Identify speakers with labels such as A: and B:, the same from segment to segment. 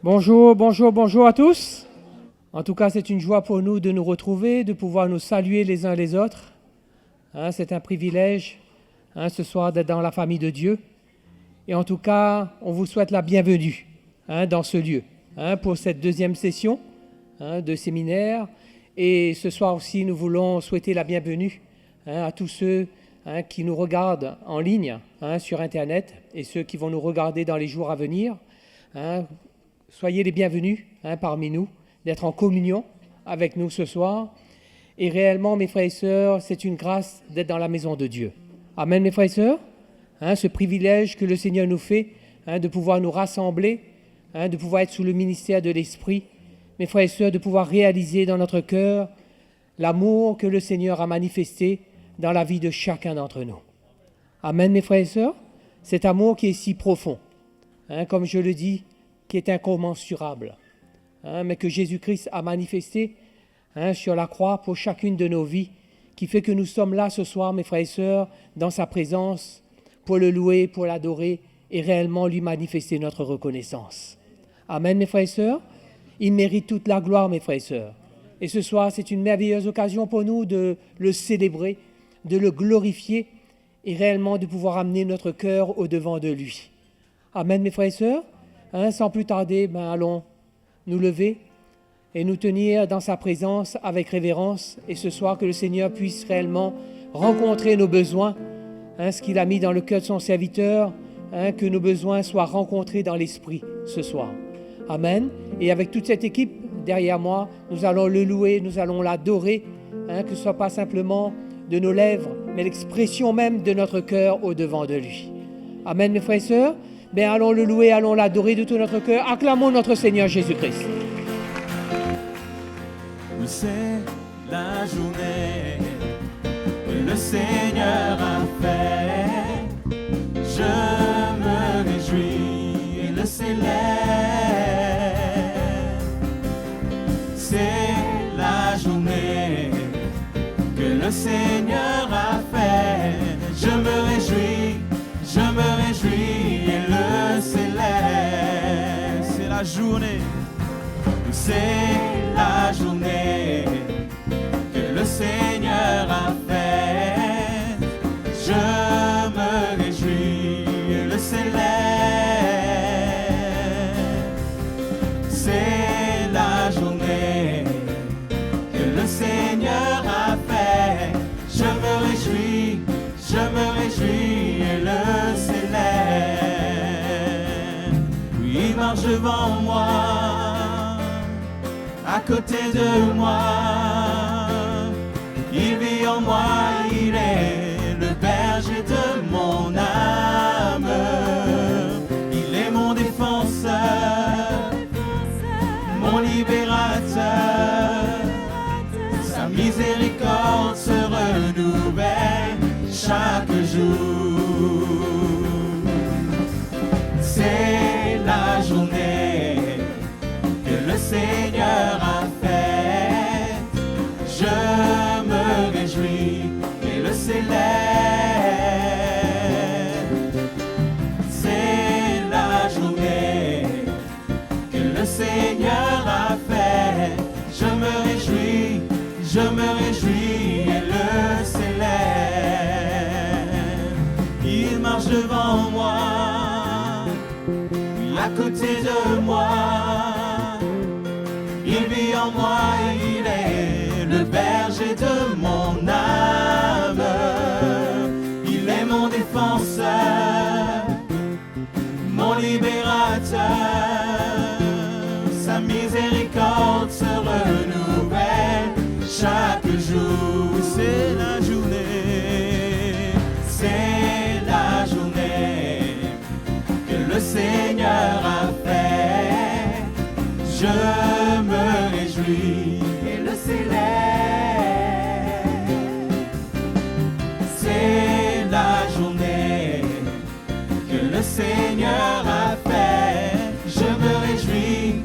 A: Bonjour, bonjour, bonjour à tous. En tout cas, c'est une joie pour nous de nous retrouver, de pouvoir nous saluer les uns les autres. C'est un privilège ce soir d'être dans la famille de Dieu. Et en tout cas, on vous souhaite la bienvenue dans ce lieu pour cette deuxième session de séminaire. Et ce soir aussi, nous voulons souhaiter la bienvenue à tous ceux qui nous regardent en ligne sur Internet et ceux qui vont nous regarder dans les jours à venir. Soyez les bienvenus parmi nous, d'être en communion avec nous ce soir. Et réellement, mes frères et sœurs, c'est une grâce d'être dans la maison de Dieu. Amen, mes frères et sœurs. Ce privilège que le Seigneur nous fait, de pouvoir nous rassembler, de pouvoir être sous le ministère de l'Esprit. Mes frères et sœurs, de pouvoir réaliser dans notre cœur l'amour que le Seigneur a manifesté dans la vie de chacun d'entre nous. Amen, mes frères et sœurs. Cet amour qui est si profond, comme je le dis, qui est incommensurable, mais que Jésus-Christ a manifesté sur la croix pour chacune de nos vies, qui fait que nous sommes là ce soir, mes frères et sœurs, dans sa présence, pour le louer, pour l'adorer et réellement lui manifester notre reconnaissance. Amen, mes frères et sœurs. Il mérite toute la gloire, mes frères et sœurs. Et ce soir, c'est une merveilleuse occasion pour nous de le célébrer, de le glorifier et réellement de pouvoir amener notre cœur au-devant de lui. Amen, mes frères et sœurs. Sans plus tarder, allons nous lever et nous tenir dans sa présence avec révérence. Et ce soir, que le Seigneur puisse réellement rencontrer nos besoins, ce qu'il a mis dans le cœur de son serviteur, que nos besoins soient rencontrés dans l'esprit ce soir. Amen. Et avec toute cette équipe derrière moi, nous allons le louer, nous allons l'adorer, que ce ne soit pas simplement de nos lèvres, mais l'expression même de notre cœur au-devant de lui. Amen, mes frères et sœurs. Allons le louer, allons l'adorer de tout notre cœur. Acclamons notre Seigneur Jésus-Christ.
B: C'est la journée que le Seigneur a fait. Je me réjouis et le célèbre. C'est la journée que le Seigneur a fait. Je me réjouis et le célèbre. C'est la journée. C'est la journée que le Seigneur a faite. Je me réjouis et le célèbre. C'est la journée que le Seigneur a faite. Je me réjouis et le célèbre. Oui, il marche devant moi, à côté de moi, il vit en moi, il est le berger de mon âme, il est mon défenseur, mon libérateur, sa miséricorde se renouvelle chaque jour. C'est la journée que le Seigneur a fait. Je me réjouis et le célèbre. C'est la journée que le Seigneur a fait. Je me réjouis et le célèbre. Il marche devant moi, à côté de moi. Il vit en moi, il est le berger de mon âme. Il est mon défenseur, mon libérateur. Sa miséricorde se renouvelle chaque jour. C'est la journée que le Seigneur a fait. Je me réjouis et le célèbre. C'est la journée que le Seigneur a fait. Je me réjouis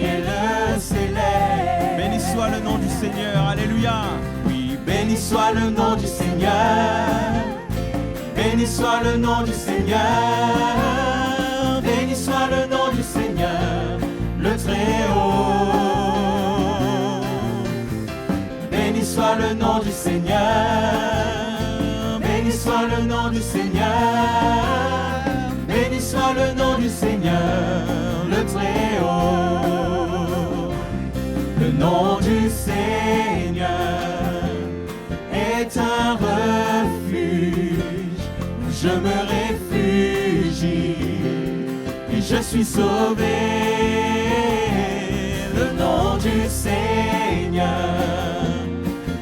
B: et le célèbre. Béni soit le nom du Seigneur, alléluia. Oui, béni soit le nom du Seigneur. Béni soit le nom du Seigneur. Béni soit le nom du soit le nom du Seigneur. Béni soit le nom du Seigneur. Béni soit le nom du Seigneur, le Très-Haut. Le nom du Seigneur est un refuge où je me réfugie et je suis sauvé. Le nom du Seigneur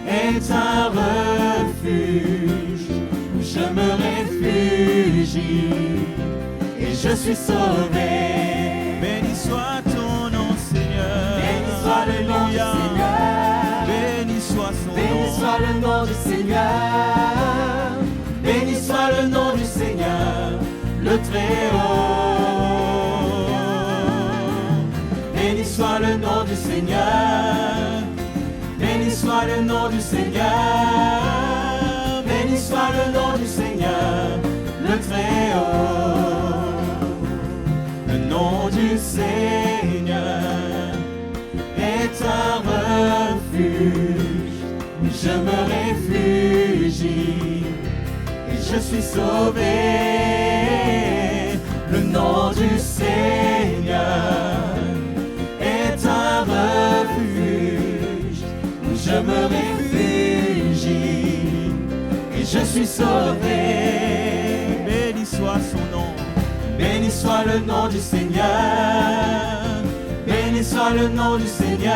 B: est un refuge où je me réfugie et je suis sauvé. Béni soit ton nom, Seigneur. Béni soit le nom du Seigneur. Béni soit son nom. Béni soit le nom du Seigneur. Béni soit le nom du Seigneur, le Très-Haut. Béni soit le nom du Seigneur. Béni soit le nom du Seigneur. Béni soit le nom du Seigneur, le Très-Haut. Le nom du Seigneur est un refuge où je me réfugie et je suis sauvé. Le nom du Seigneur est un refuge où je me réfugie et je suis sauvé. Béni soit son nom. Béni soit le nom du Seigneur. Béni soit le nom du Seigneur.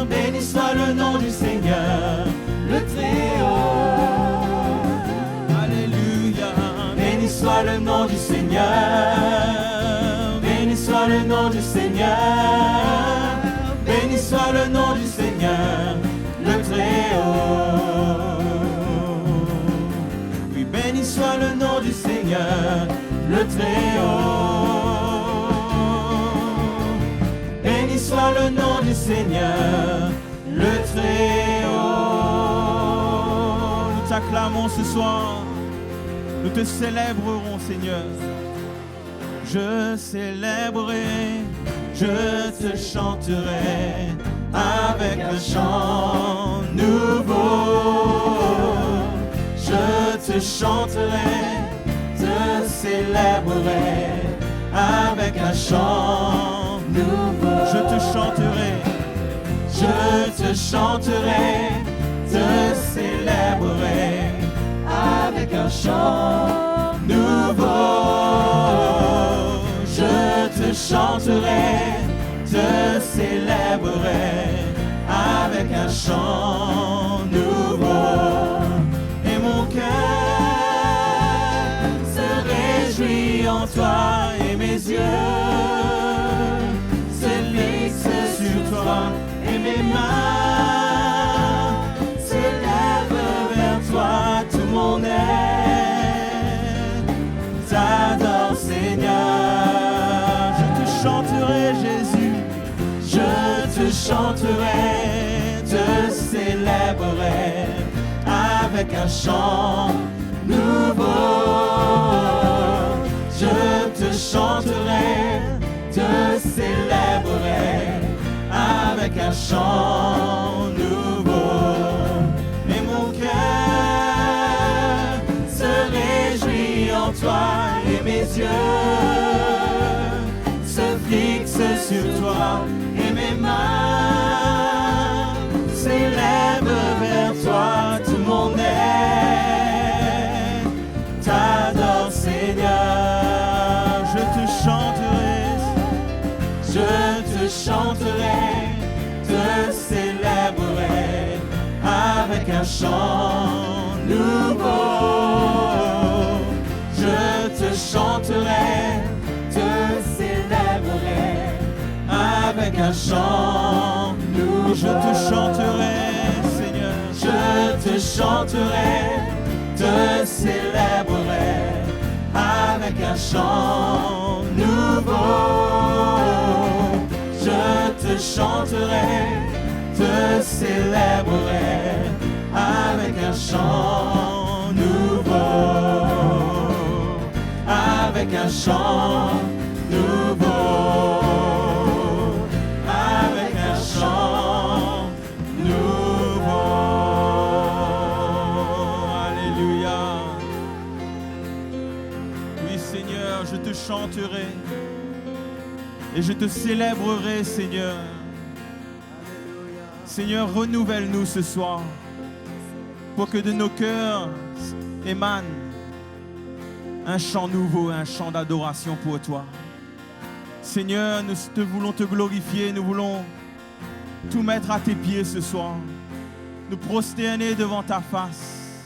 B: Béni soit le nom du Seigneur, le Très-Haut. Alléluia. Béni soit le nom du Seigneur. Béni soit le nom du Seigneur. Béni soit le nom du Seigneur, le Très-Haut. Oui, béni soit le nom du Seigneur, le Très-Haut. Béni soit le nom du Seigneur, le Très-Haut. Nous t'acclamons ce soir, nous te célébrerons, Seigneur. Je célébrerai, je te chanterai avec un chant nouveau. Je te chanterai, te célébrerai avec un chant nouveau. Je te chanterai, je te chanterai, te célébrerai avec un chant nouveau. Je te chanterai, te célébrerai avec un chant nouveau. Et mon cœur se réjouit en toi et mes yeux se fixent sur toi et mes mains se lèvent vers toi. Tout mon être t'adore, Seigneur. Je te chanterai, Jésus. Je te chanterai, te célébrerai avec un chant nouveau. Je te chanterai, te célébrerai avec un chant nouveau. Et mon cœur se réjouit en toi et mes yeux se fixent sur toi et mes mains s'élèvent vers toi. Tout mon être t'adore, Seigneur. Je te chanterai, je te chanterai, te célébrerai avec un chant nouveau. Je te chanterai, te célébrerai avec un chant nouveau. Je te chanterai, Seigneur. Je te chanterai, te célébrerai avec un chant nouveau. Je te chanterai, te célébrerai avec un chant nouveau. Avec un chant nouveau. Avec un chant nouveau.
C: t'exalterai et je te célébrerai, Seigneur. Seigneur, renouvelle-nous ce soir pour que de nos cœurs émane un chant nouveau, un chant d'adoration pour toi. Seigneur, nous voulons te glorifier, nous voulons tout mettre à tes pieds ce soir, nous prosterner devant ta face.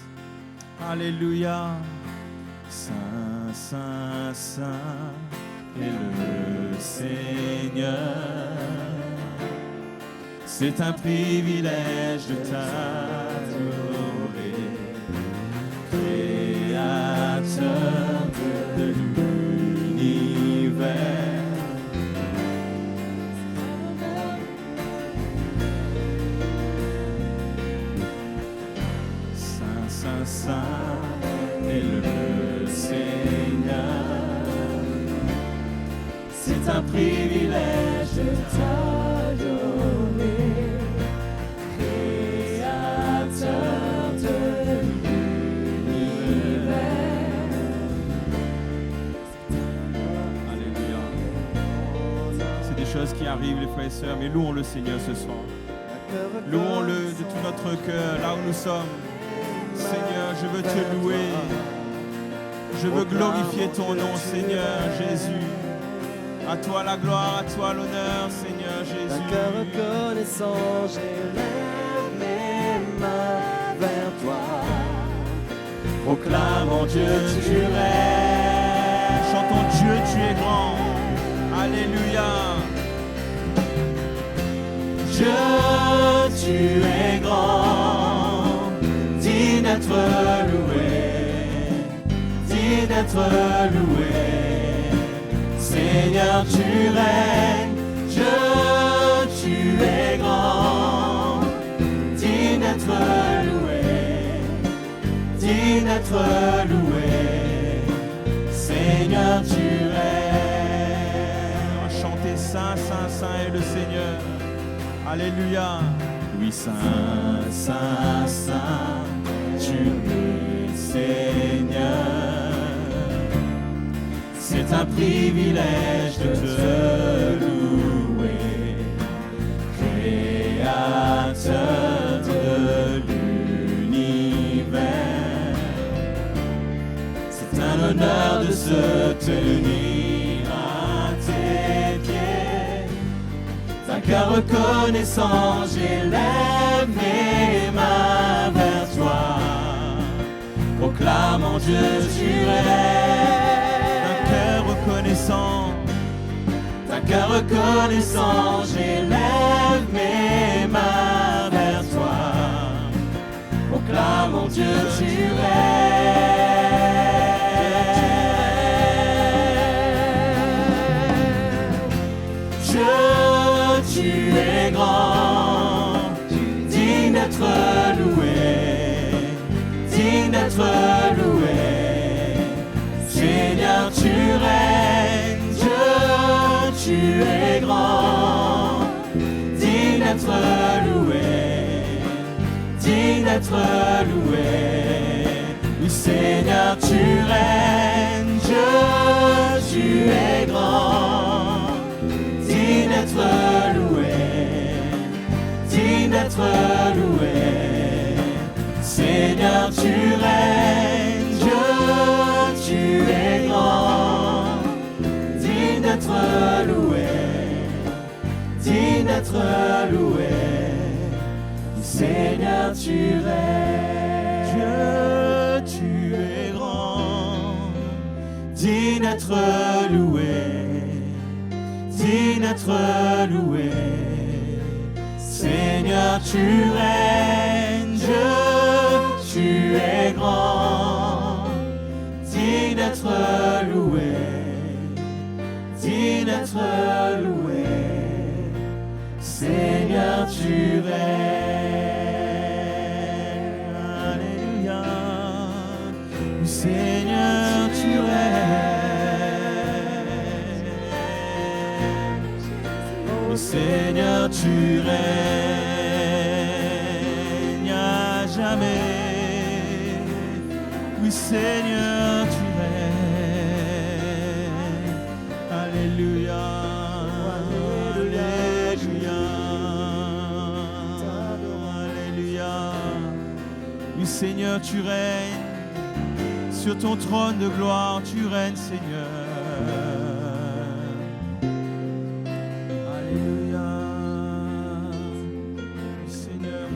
C: Alléluia. Saint, Saint, Saint est le Seigneur. C'est un privilège de t'adorer, Créateur de l'univers. Saint, Saint, Saint est le Seigneur. C'est un privilège de t'adorer, Créateur de l'univers. Alléluia. C'est des choses qui arrivent, les frères et sœurs, mais louons le Seigneur ce soir. Louons-le de tout notre cœur, là où nous sommes. Seigneur, je veux te louer. Je veux glorifier ton nom, Seigneur Jésus. À toi la gloire, à toi l'honneur, Seigneur Jésus.
B: D'un cœur reconnaissant, j'élève mes mains vers toi.
C: Proclamons Dieu, tu règnes. Chantons Dieu, tu es grand. Alléluia.
B: Dieu, tu es grand, digne d'être loué, digne d'être loué. Seigneur, tu règnes, Dieu, tu es grand, digne d'être loué, digne d'être loué. Seigneur, tu règnes.
C: On va chanter Saint, Saint, Saint est le Seigneur. Alléluia.
B: Oui, Saint, Saint, Saint, tu es Seigneur. C'est un privilège de te louer, Créateur de l'univers. C'est un honneur de se tenir à tes pieds. D'un cœur reconnaissant, j'élève mes mains vers toi. Proclamons Dieu, tu règnes.
C: D'un cœur reconnaissant,
B: D'un cœur reconnaissant, j'élève mes mains vers toi. Proclamons Dieu, tu règnes. Dieu, tu es grand, digne d'être loué, digne d'être loué. Seigneur, tu règnes, Dieu, tu es grand, digne d'être loué, digne d'être loué. Oui, Seigneur, tu règnes, Dieu, tu es grand, digne d'être loué, digne d'être loué. Seigneur, tu règnes, Dieu, tu es grand, digne d'être loué, digne d'être loué. Seigneur, tu règnes,
C: Dieu, tu es grand.
B: digne d'être loué, digne d'être loué. Seigneur, tu règnes, Dieu, tu es grand, digne d'être loué, digne d'être loué. Seigneur, tu règnes. Alléluia. Seigneur, tu règnes. Oh, Seigneur, tu règnes à jamais. Oui, Seigneur, tu règnes.
C: Alléluia. Alléluia. Alléluia. Oui, Seigneur, tu règnes. Sur ton trône de gloire, tu règnes, Seigneur. Alléluia. Oui, Seigneur.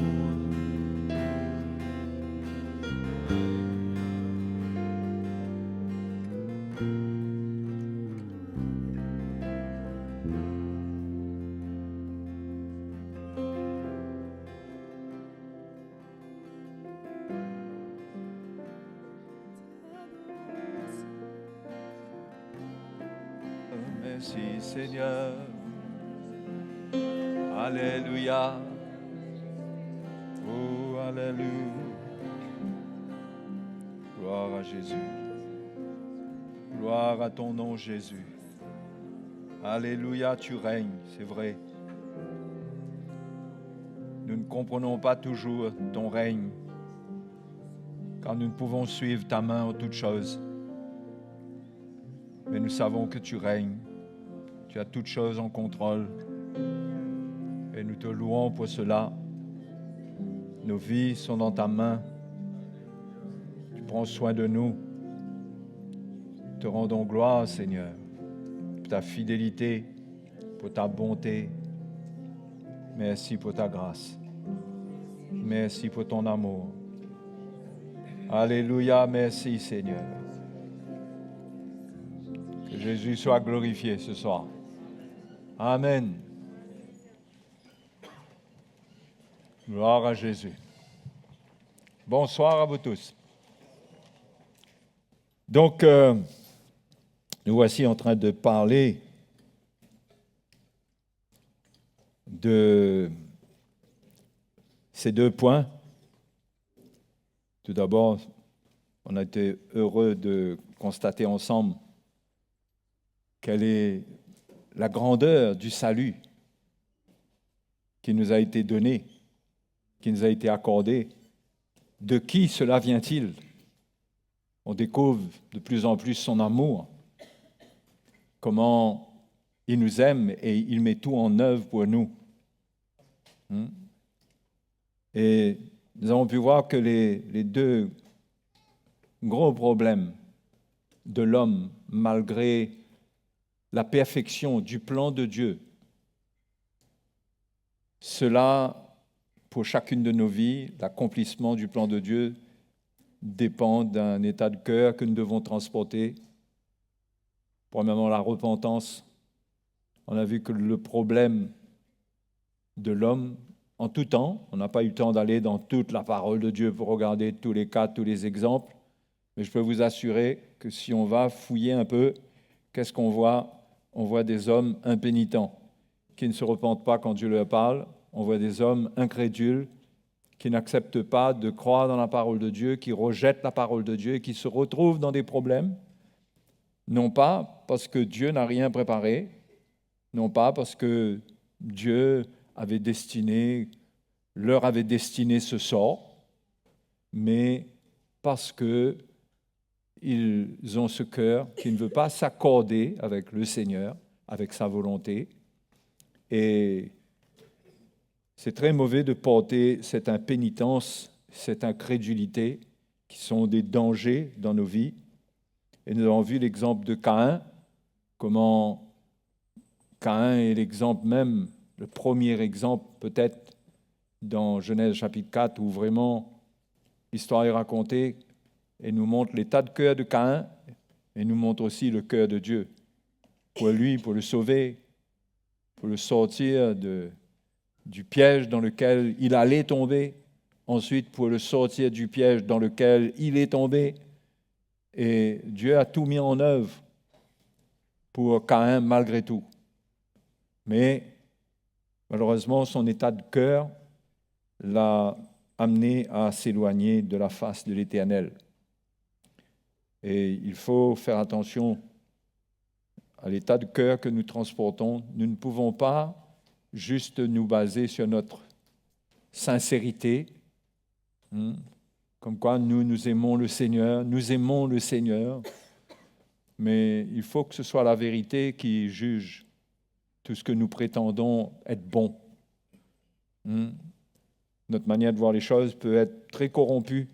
D: Merci Seigneur. Alléluia. Oh, alléluia. Gloire à Jésus. Gloire à ton nom, Jésus. Alléluia, tu règnes, c'est vrai. Nous ne comprenons pas toujours ton règne, car nous ne pouvons suivre ta main en toutes choses. Mais nous savons que tu règnes. Tu as toutes choses en contrôle. Et nous te louons pour cela. Nos vies sont dans ta main. Tu prends soin de nous. Nous te rendons gloire, Seigneur, pour ta fidélité, pour ta bonté. Merci pour ta grâce. Merci pour ton amour. Alléluia, merci, Seigneur. Que Jésus soit glorifié ce soir. Amen. Gloire à Jésus. Bonsoir à vous tous. Donc, nous voici en train de parler de ces deux points. Tout d'abord, on a été heureux de constater ensemble quelle est la grandeur du salut qui nous a été donné, qui nous a été accordé. De qui cela vient-il? On découvre de plus en plus son amour, comment il nous aime et il met tout en œuvre pour nous. Et nous avons pu voir que les deux gros problèmes de l'homme, malgré la perfection du plan de Dieu, cela, pour chacune de nos vies, l'accomplissement du plan de Dieu dépend d'un état de cœur que nous devons transporter. Premièrement, la repentance. On a vu que le problème de l'homme, en tout temps, on n'a pas eu le temps d'aller dans toute la parole de Dieu pour regarder tous les cas, tous les exemples, mais je peux vous assurer que si on va fouiller un peu, qu'est-ce qu'on voit? On voit des hommes impénitents qui ne se repentent pas quand Dieu leur parle. On voit des hommes incrédules qui n'acceptent pas de croire dans la parole de Dieu, qui rejettent la parole de Dieu et qui se retrouvent dans des problèmes, non pas parce que Dieu n'a rien préparé, non pas parce que Dieu leur avait destiné ce sort, mais parce que ils ont ce cœur qui ne veut pas s'accorder avec le Seigneur, avec sa volonté. Et c'est très mauvais de porter cette impénitence, cette incrédulité, qui sont des dangers dans nos vies. Et nous avons vu l'exemple de Caïn, comment Caïn est l'exemple même, le premier exemple peut-être dans Genèse chapitre 4, où vraiment l'histoire est racontée et nous montre l'état de cœur de Caïn et nous montre aussi le cœur de Dieu pour lui, pour le sauver, pour le sortir du piège dans lequel il allait tomber, ensuite pour le sortir du piège dans lequel il est tombé. Et Dieu a tout mis en œuvre pour Caïn malgré tout. Mais malheureusement, son état de cœur l'a amené à s'éloigner de la face de l'Éternel. Et il faut faire attention à l'état de cœur que nous transportons. Nous ne pouvons pas juste nous baser sur notre sincérité, comme quoi nous aimons le Seigneur, mais il faut que ce soit la vérité qui juge tout ce que nous prétendons être bon. Notre manière de voir les choses peut être très corrompue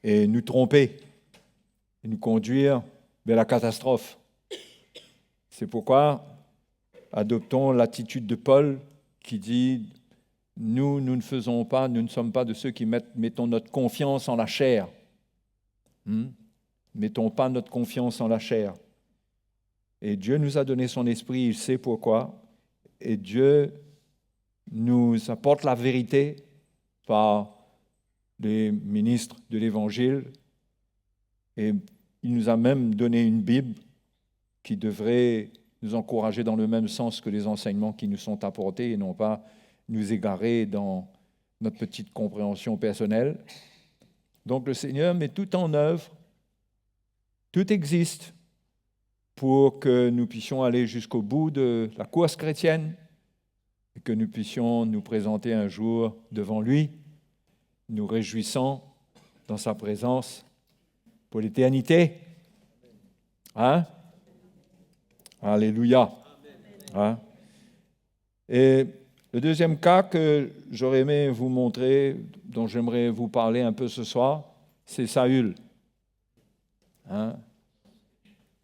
D: et nous tromper, et nous conduire vers la catastrophe. C'est pourquoi adoptons l'attitude de Paul qui dit « Nous ne faisons pas, nous ne sommes pas de ceux qui mettons notre confiance en la chair. » Mettons pas notre confiance en la chair. Et Dieu nous a donné son esprit, il sait pourquoi. Et Dieu nous apporte la vérité par les ministres de l'Évangile. Et il nous a même donné une Bible qui devrait nous encourager dans le même sens que les enseignements qui nous sont apportés et non pas nous égarer dans notre petite compréhension personnelle. Donc le Seigneur met tout en œuvre, tout existe pour que nous puissions aller jusqu'au bout de la course chrétienne et que nous puissions nous présenter un jour devant lui, nous réjouissant dans sa présence pour l'éternité. Hein? Alléluia. Hein? Et le deuxième cas que j'aurais aimé vous montrer, dont j'aimerais vous parler un peu ce soir, c'est Saül. Hein?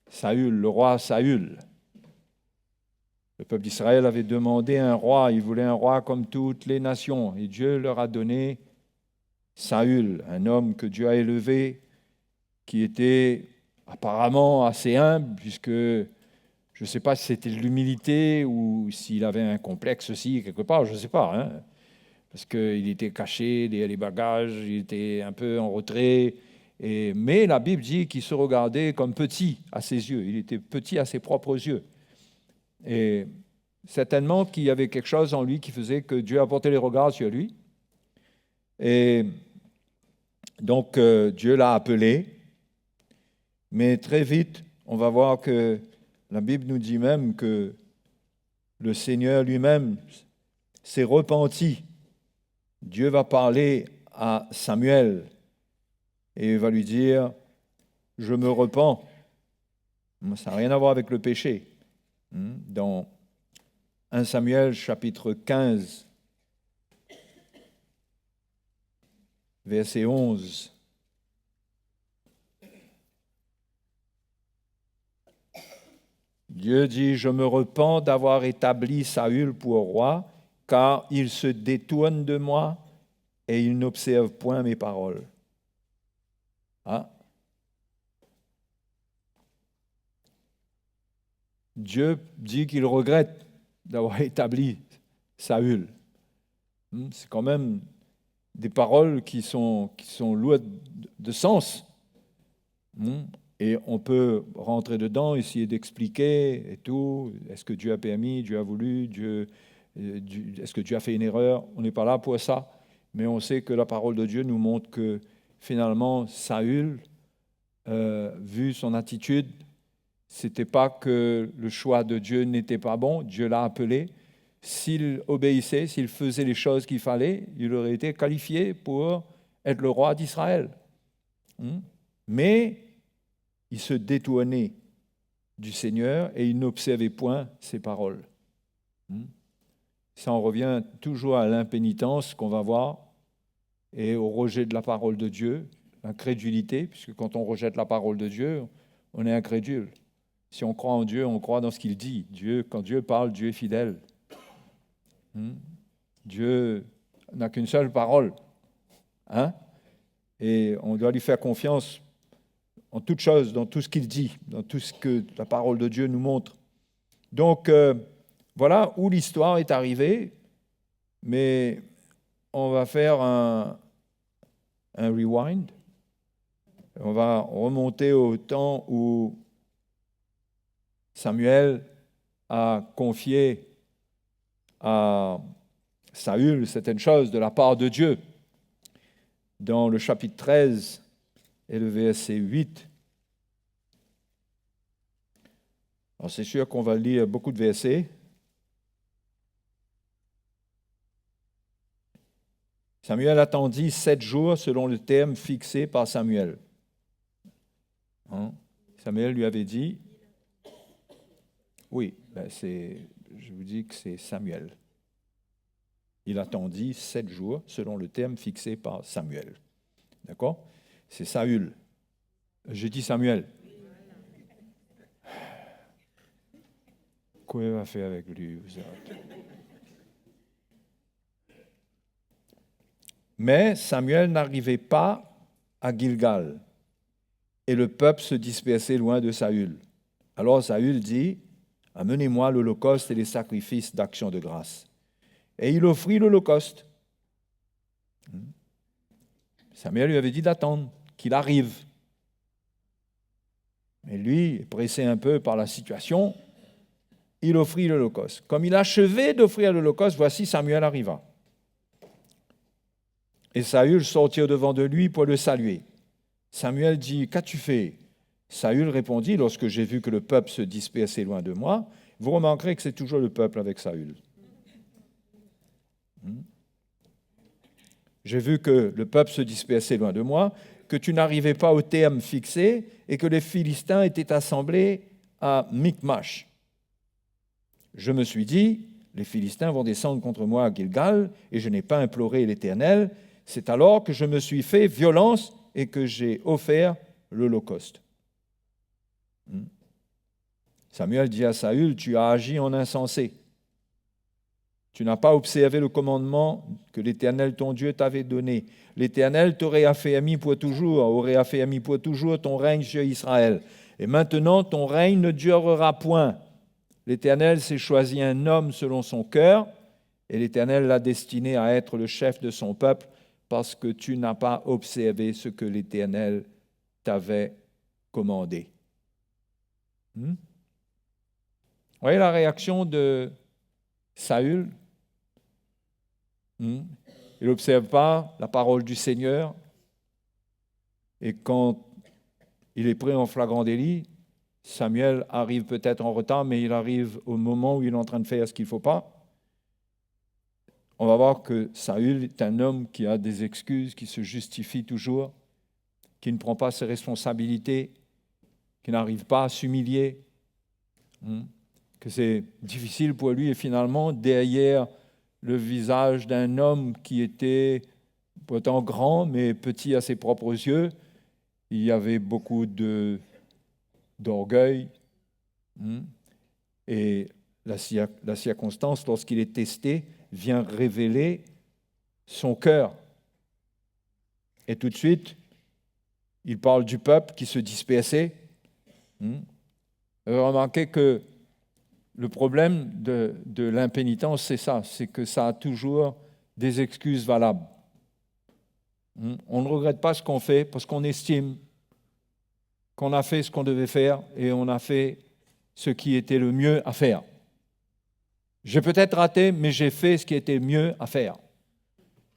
D: Saül, le roi Saül. Le peuple d'Israël avait demandé un roi, il voulait un roi comme toutes les nations, et Dieu leur a donné Saül, un homme que Dieu a élevé, qui était apparemment assez humble, puisque je ne sais pas si c'était de l'humilité ou s'il avait un complexe aussi, quelque part, je ne sais pas, hein, parce qu'il était caché derrière les bagages, il était un peu en retrait, mais la Bible dit qu'il se regardait comme petit à ses yeux, il était petit à ses propres yeux. Et certainement qu'il y avait quelque chose en lui qui faisait que Dieu a porté les regards sur lui. Et donc Dieu l'a appelé, mais très vite, on va voir que la Bible nous dit même que le Seigneur lui-même s'est repenti. Dieu va parler à Samuel et il va lui dire « Je me repens ». Ça n'a rien à voir avec le péché. Dans 1 Samuel chapitre 15, verset 11, Dieu dit « Je me repens d'avoir établi Saül pour roi, car il se détourne de moi et il n'observe point mes paroles. » Dieu dit qu'il regrette d'avoir établi Saül. C'est quand même des paroles qui sont lourdes de sens. Et on peut rentrer dedans, essayer d'expliquer et tout. Est-ce que Dieu a permis, Dieu a voulu, est-ce que Dieu a fait une erreur? On n'est pas là pour ça. Mais on sait que la parole de Dieu nous montre que finalement, Saül, vu son attitude, c'était pas que le choix de Dieu n'était pas bon, Dieu l'a appelé. S'il obéissait, s'il faisait les choses qu'il fallait, il aurait été qualifié pour être le roi d'Israël. Mais il se détournait du Seigneur et il n'observait point ses paroles. Ça en revient toujours à l'impénitence qu'on va voir et au rejet de la parole de Dieu, l'incrédulité, puisque quand on rejette la parole de Dieu, on est incrédule. Si on croit en Dieu, on croit dans ce qu'il dit. Quand Dieu parle, Dieu est fidèle. Dieu n'a qu'une seule parole. Et on doit lui faire confiance en toutes choses, dans tout ce qu'il dit, dans tout ce que la parole de Dieu nous montre. Donc, voilà où l'histoire est arrivée, mais on va faire un rewind. On va remonter au temps où Samuel a confié à Saül certaines choses de la part de Dieu. Dans le chapitre 13 et le verset 8. Alors c'est sûr qu'on va lire beaucoup de versets. Samuel attendit 7 jours selon le terme fixé par Samuel. Samuel lui avait dit, oui, je vous dis que c'est Samuel. Il attendit 7 jours, selon le terme fixé par Samuel. D'accord? C'est Saül. J'ai dit Samuel. Quoi il va faire avec lui, vous autres? Mais Samuel n'arrivait pas à Gilgal, et le peuple se dispersait loin de Saül. Alors Saül dit, « Amenez-moi l'holocauste et les sacrifices d'action de grâce. » Et il offrit l'holocauste. Samuel lui avait dit d'attendre, qu'il arrive. Mais lui, pressé un peu par la situation, il offrit l'holocauste. Comme il achevait d'offrir l'holocauste, voici Samuel arriva. Et Saül sortit au-devant de lui pour le saluer. Samuel dit, « Qu'as-tu fait » Saül répondit, « Lorsque j'ai vu que le peuple se dispersait loin de moi, vous remarquerez que c'est toujours le peuple avec Saül. J'ai vu que le peuple se dispersait loin de moi, que tu n'arrivais pas au terme fixé et que les Philistins étaient assemblés à Michmash. Je me suis dit, les Philistins vont descendre contre moi à Gilgal et je n'ai pas imploré l'Éternel. C'est alors que je me suis fait violence et que j'ai offert l'holocauste. Samuel dit à Saül, tu as agi en insensé. Tu n'as pas observé le commandement que l'Éternel, ton Dieu, t'avait donné. L'Éternel t'aurait affermi pour toujours ton règne sur Israël. Et maintenant, ton règne ne durera point. L'Éternel s'est choisi un homme selon son cœur, et l'Éternel l'a destiné à être le chef de son peuple, parce que tu n'as pas observé ce que l'Éternel t'avait commandé. Vous voyez la réaction de Saül? Il n'observe pas la parole du Seigneur, et quand il est pris en flagrant délit, Samuel arrive peut-être en retard, mais il arrive au moment où il est en train de faire ce qu'il ne faut pas. On va voir que Saül est un homme qui a des excuses, qui se justifie toujours, qui ne prend pas ses responsabilités, qui n'arrive pas à s'humilier, que c'est difficile pour lui, et finalement, derrière le visage d'un homme qui était pourtant grand, mais petit à ses propres yeux, il y avait beaucoup d'orgueil. Et la circonstance, lorsqu'il est testé, vient révéler son cœur. Et tout de suite, il parle du peuple qui se dispersait. Remarquez que le problème de l'impénitence, c'est ça, c'est que ça a toujours des excuses valables. On ne regrette pas ce qu'on fait parce qu'on estime qu'on a fait ce qu'on devait faire et on a fait ce qui était le mieux à faire. J'ai peut-être raté, mais j'ai fait ce qui était mieux à faire.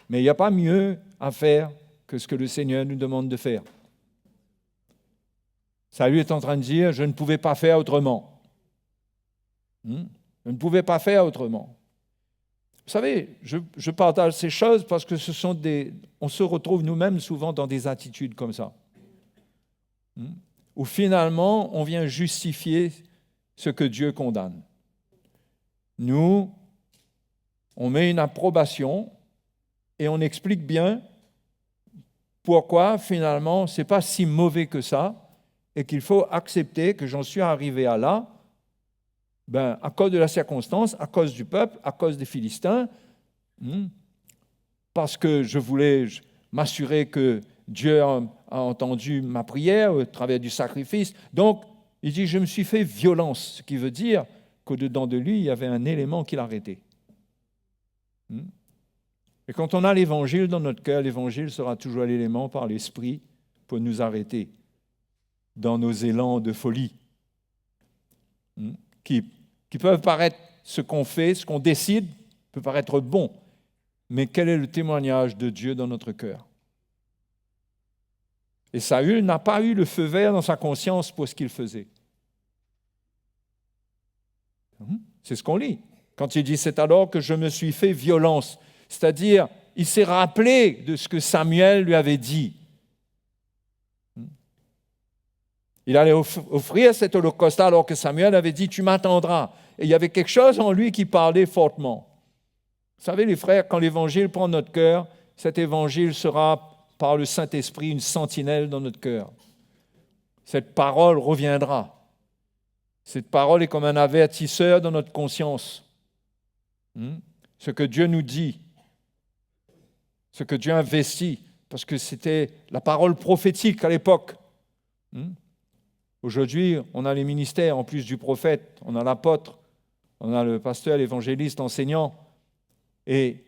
D: Mais il n'y a pas mieux à faire que ce que le Seigneur nous demande de faire. Saül est en train de dire, je ne pouvais pas faire autrement. Je ne pouvais pas faire autrement. Vous savez, je partage ces choses parce que on se retrouve nous-mêmes souvent dans des attitudes comme ça. Où finalement, on vient justifier ce que Dieu condamne. Nous, on met une approbation et on explique bien pourquoi finalement, ce n'est pas si mauvais que ça et qu'il faut accepter que j'en suis arrivé à là, à cause de la circonstance, à cause du peuple, à cause des Philistins, parce que je voulais m'assurer que Dieu a entendu ma prière au travers du sacrifice. Donc, il dit, je me suis fait violence, ce qui veut dire qu'au-dedans de lui, il y avait un élément qui l'arrêtait. Et quand on a l'Évangile dans notre cœur, l'Évangile sera toujours l'élément par l'Esprit pour nous arrêter dans nos élans de folie, qui peuvent paraître, ce qu'on fait, ce qu'on décide, peut paraître bon, mais quel est le témoignage de Dieu dans notre cœur? Et Saül n'a pas eu le feu vert dans sa conscience pour ce qu'il faisait. C'est ce qu'on lit. Quand il dit, c'est alors que je me suis fait violence. C'est-à-dire, il s'est rappelé de ce que Samuel lui avait dit. Il allait offrir cet holocauste alors que Samuel avait dit « Tu m'attendras ». Et il y avait quelque chose en lui qui parlait fortement. Vous savez, les frères, quand l'Évangile prend notre cœur, cet Évangile sera par le Saint-Esprit une sentinelle dans notre cœur. Cette parole reviendra. Cette parole est comme un avertisseur dans notre conscience. Ce que Dieu nous dit, ce que Dieu investit, parce que c'était la parole prophétique à l'époque. Aujourd'hui, on a les ministères en plus du prophète, on a l'apôtre, on a le pasteur, l'évangéliste, l'enseignant. Et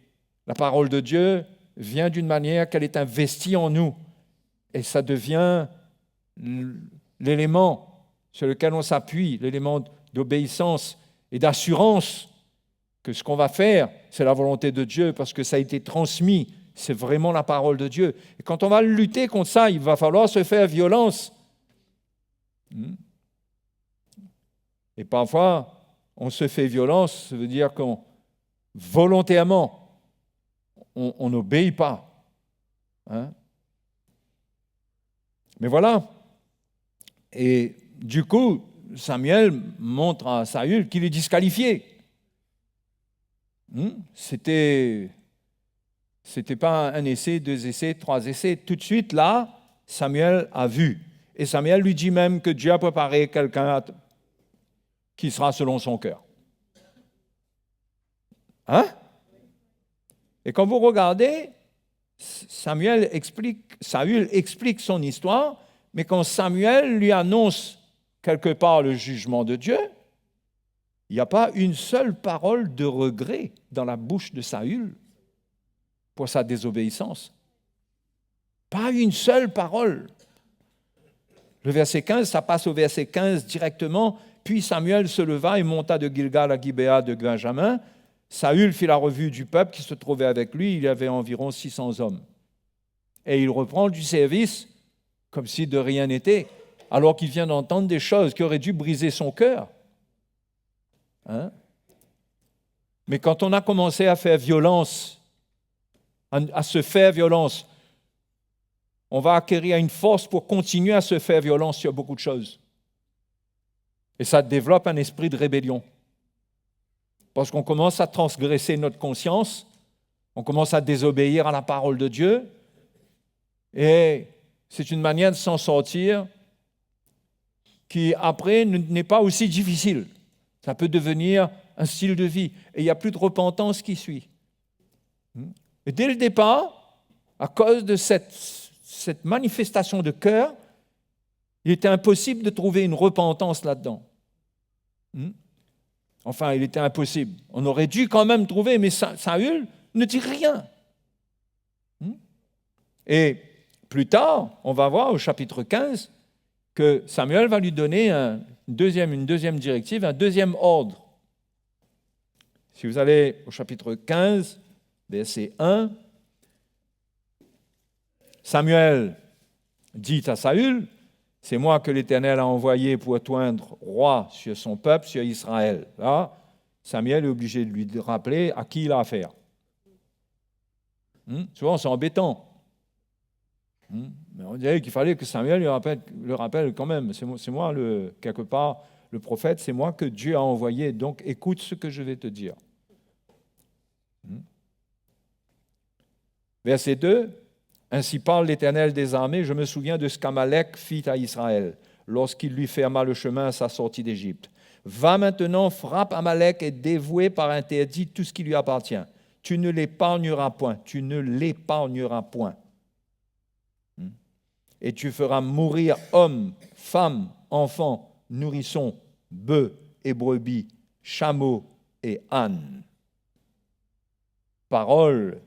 D: la parole de Dieu vient d'une manière qu'elle est investie en nous. Et ça devient l'élément sur lequel on s'appuie, l'élément d'obéissance et d'assurance que ce qu'on va faire, c'est la volonté de Dieu parce que ça a été transmis, c'est vraiment la parole de Dieu. Et quand on va lutter contre ça, il va falloir se faire violence. Et parfois, on se fait violence, ça veut dire qu'on volontairement, on n'obéit pas. Mais voilà. Et du coup, Samuel montre à Saül qu'il est disqualifié. C'était pas un essai, 2 essais, 3 essais. Tout de suite, là, Samuel a vu. Et Samuel lui dit même que Dieu a préparé quelqu'un qui sera selon son cœur. Et quand vous regardez, Saül explique son histoire, mais quand Samuel lui annonce quelque part le jugement de Dieu, il n'y a pas une seule parole de regret dans la bouche de Saül pour sa désobéissance. Pas une seule parole. Le verset 15, ça passe au verset 15 directement. Puis Samuel se leva et monta de Gilgal à Gibéa de Benjamin. Saül fit la revue du peuple qui se trouvait avec lui. Il y avait environ 600 hommes. Et il reprend du service comme si de rien n'était, alors qu'il vient d'entendre des choses qui auraient dû briser son cœur. Mais quand on a commencé à faire violence, à se faire violence, on va acquérir une force pour continuer à se faire violence sur beaucoup de choses. Et ça développe un esprit de rébellion. Parce qu'on commence à transgresser notre conscience, on commence à désobéir à la parole de Dieu, et c'est une manière de s'en sortir qui, après, n'est pas aussi difficile. Ça peut devenir un style de vie, et il n'y a plus de repentance qui suit. Et dès le départ, à cause de cette manifestation de cœur, il était impossible de trouver une repentance là-dedans. Enfin, il était impossible. On aurait dû quand même trouver, mais Saül ne dit rien. Et plus tard, on va voir au chapitre 15 que Samuel va lui donner une deuxième directive, un deuxième ordre. Si vous allez au chapitre 15, verset 1, Samuel dit à Saül, « C'est moi que l'Éternel a envoyé pour t'oindre roi sur son peuple, sur Israël. » Là, Samuel est obligé de lui rappeler à qui il a affaire. Souvent, c'est embêtant. Mais on dirait qu'il fallait que Samuel le rappelle quand même. C'est moi, quelque part, le prophète, c'est moi que Dieu a envoyé. Donc, écoute ce que je vais te dire. Verset 2. Ainsi parle l'Éternel des armées, je me souviens de ce qu'Amalek fit à Israël, lorsqu'il lui ferma le chemin à sa sortie d'Égypte. Va maintenant, frappe Amalek et dévouer par interdit tout ce qui lui appartient. Tu ne l'épargneras point, tu ne l'épargneras point. Et tu feras mourir hommes, femmes, enfants, nourrissons, bœufs et brebis, chameaux et ânes. Parole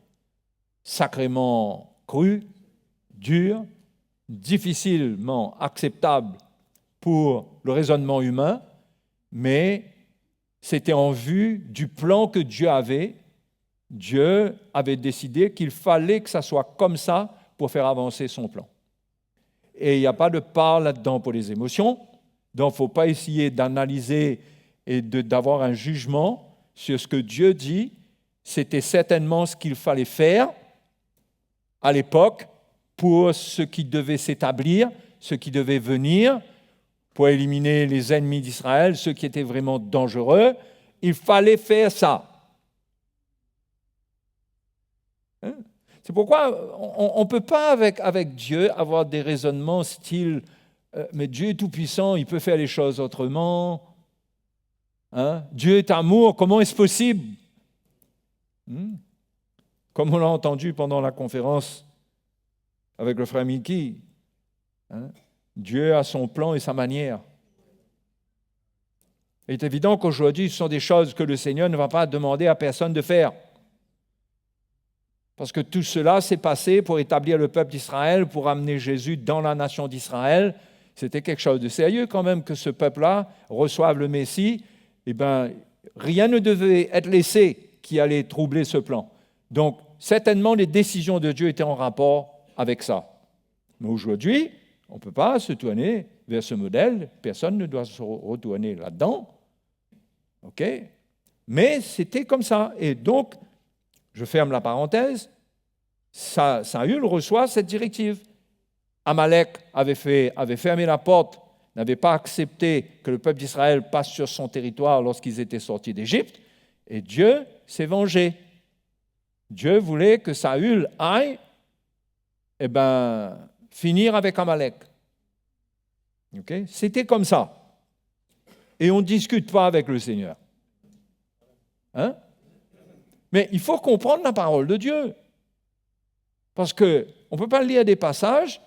D: sacrément crue, dure, difficilement acceptable pour le raisonnement humain, mais c'était en vue du plan que Dieu avait. Dieu avait décidé qu'il fallait que ça soit comme ça pour faire avancer son plan. Et il n'y a pas de part là-dedans pour les émotions, donc il ne faut pas essayer d'analyser et d'avoir un jugement sur ce que Dieu dit. C'était certainement ce qu'il fallait faire à l'époque pour ce qui devait s'établir, ce qui devait venir, pour éliminer les ennemis d'Israël, ceux qui étaient vraiment dangereux, il fallait faire ça. Hein? C'est pourquoi on ne peut pas avec Dieu avoir des raisonnements style mais Dieu est tout-puissant, il peut faire les choses autrement. Hein? Dieu est amour, comment est-ce possible? Comme on l'a entendu pendant la conférence avec le frère Mickey, hein? Dieu a son plan et sa manière. Il est évident qu'aujourd'hui, ce sont des choses que le Seigneur ne va pas demander à personne de faire. Parce que tout cela s'est passé pour établir le peuple d'Israël, pour amener Jésus dans la nation d'Israël. C'était quelque chose de sérieux quand même que ce peuple-là reçoive le Messie. Eh bien, rien ne devait être laissé qui allait troubler ce plan. Donc, certainement, les décisions de Dieu étaient en rapport avec ça. Mais aujourd'hui, on ne peut pas se tourner vers ce modèle. Personne ne doit se retourner là-dedans. OK? Mais c'était comme ça. Et donc, je ferme la parenthèse, Saül reçoit cette directive. Amalek avait fermé la porte, n'avait pas accepté que le peuple d'Israël passe sur son territoire lorsqu'ils étaient sortis d'Égypte, et Dieu s'est vengé. Dieu voulait que Saül aille finir avec Amalek. Okay? C'était comme ça. Et on ne discute pas avec le Seigneur. Hein? Mais il faut comprendre la parole de Dieu. Parce qu'on ne peut pas lire des passages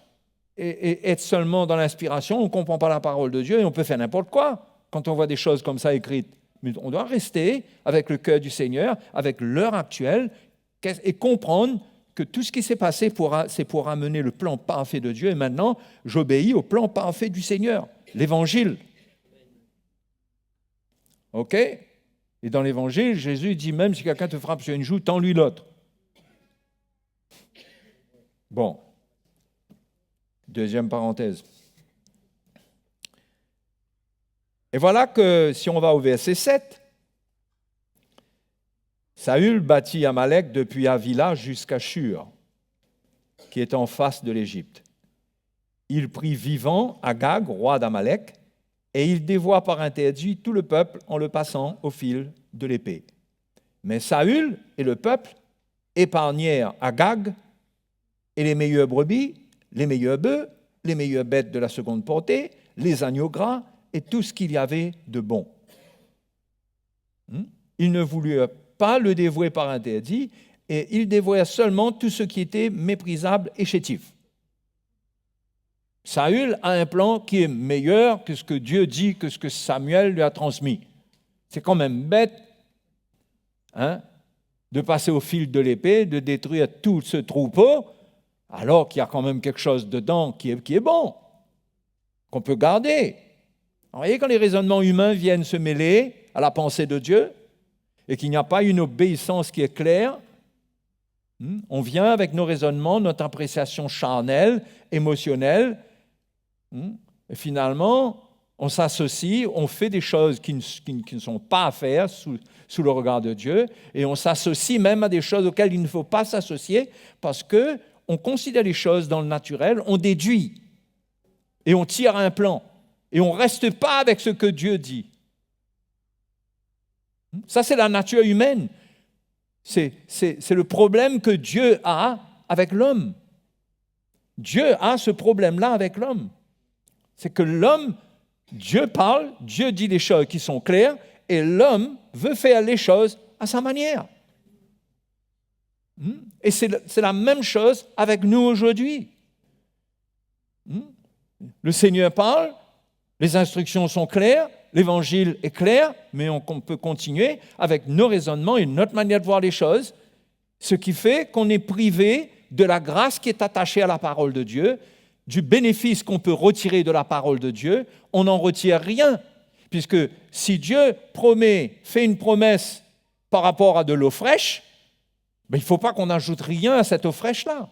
D: et être seulement dans l'inspiration, on ne comprend pas la parole de Dieu et on peut faire n'importe quoi quand on voit des choses comme ça écrites. Mais on doit rester avec le cœur du Seigneur, avec l'heure actuelle, et comprendre que tout ce qui s'est passé, c'est pour amener le plan parfait de Dieu. Et maintenant, j'obéis au plan parfait du Seigneur, l'Évangile. OK? Et dans l'Évangile, Jésus dit même si quelqu'un te frappe sur une joue, tends-lui l'autre. Bon. Deuxième parenthèse. Et voilà que si on va au verset 7, Saül bâtit Amalek depuis Havila jusqu'à Shur, qui est en face de l'Égypte. Il prit vivant Agag, roi d'Amalek, et il dévoie par interdit tout le peuple en le passant au fil de l'épée. Mais Saül et le peuple épargnèrent Agag et les meilleures brebis, les meilleurs bœufs, les meilleures bêtes de la seconde portée, les agneaux gras et tout ce qu'il y avait de bon. Ils ne voulurent pas le dévouer par interdit et ils dévouèrent seulement tout ce qui était méprisable et chétif. Saül a un plan qui est meilleur que ce que Dieu dit, que ce que Samuel lui a transmis. C'est quand même bête de passer au fil de l'épée, de détruire tout ce troupeau, alors qu'il y a quand même quelque chose dedans qui est bon, qu'on peut garder. Vous voyez, quand les raisonnements humains viennent se mêler à la pensée de Dieu, et qu'il n'y a pas une obéissance qui est claire, on vient avec nos raisonnements, notre appréciation charnelle, émotionnelle, et finalement, on s'associe, on fait des choses qui ne sont pas à faire sous le regard de Dieu, et on s'associe même à des choses auxquelles il ne faut pas s'associer, parce qu'on considère les choses dans le naturel, on déduit, et on tire un plan, et on ne reste pas avec ce que Dieu dit. Ça, c'est la nature humaine. C'est le problème que Dieu a avec l'homme. Dieu a ce problème-là avec l'homme. C'est que l'homme, Dieu parle, Dieu dit des choses qui sont claires, et l'homme veut faire les choses à sa manière. Et c'est la même chose avec nous aujourd'hui. Le Seigneur parle, les instructions sont claires, l'évangile est clair, mais on peut continuer avec nos raisonnements et notre manière de voir les choses, ce qui fait qu'on est privé de la grâce qui est attachée à la parole de Dieu, du bénéfice qu'on peut retirer de la parole de Dieu. On n'en retire rien, puisque si Dieu fait une promesse par rapport à de l'eau fraîche, il ne faut pas qu'on ajoute rien à cette eau fraîche-là.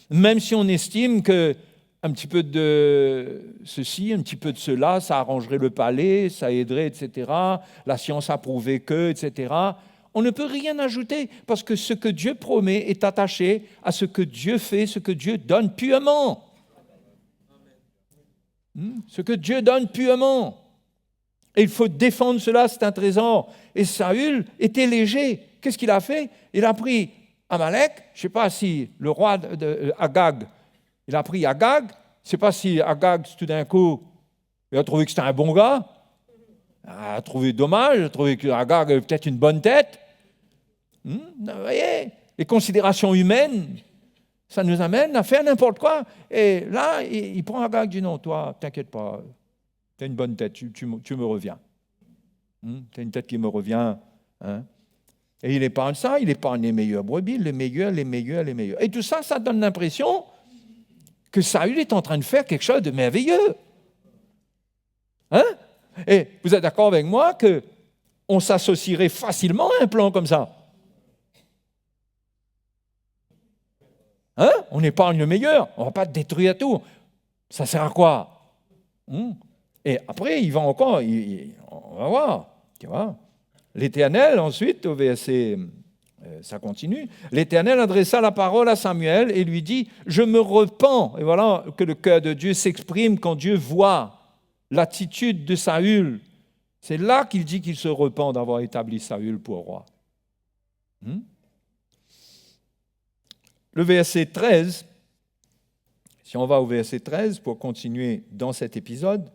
D: Même si on estime que un petit peu de ceci, un petit peu de cela, ça arrangerait le palais, ça aiderait, etc. La science a prouvé que, etc. On ne peut rien ajouter parce que ce que Dieu promet est attaché à ce que Dieu fait, ce que Dieu donne purement. Ce que Dieu donne puément. Et il faut défendre cela, c'est un trésor. Et Saül était léger. Qu'est-ce qu'il a fait? Il a pris Amalek. Je ne sais pas si le roi Agag, il a pris Agag. Je ne sais pas si Agag, tout d'un coup, il a trouvé que c'était un bon gars. Il a trouvé dommage. Il a trouvé qu'Agag avait peut-être une bonne tête. Vous voyez, les considérations humaines, ça nous amène à faire n'importe quoi. Et là, il prend Agag, il dit non, toi, t'inquiète pas. Tu as une bonne tête, tu me reviens. Tu as une tête qui me revient. Hein? Et il épargne ça, il épargne les meilleurs brebis, les meilleurs. Et tout ça, ça donne l'impression que Saül est en train de faire quelque chose de merveilleux. Hein? Et vous êtes d'accord avec moi qu'on s'associerait facilement à un plan comme ça? Hein? On épargne le meilleur, on ne va pas détruire tout. Ça sert à quoi? Et après, il va encore, on va voir, tu vois. L'Éternel, ensuite, au verset, ça continue, l'Éternel adressa la parole à Samuel et lui dit, je me repens. Et voilà que le cœur de Dieu s'exprime quand Dieu voit l'attitude de Saül. C'est là qu'il dit qu'il se repent d'avoir établi Saül pour roi. Le verset 13, si on va au verset 13 pour continuer dans cet épisode,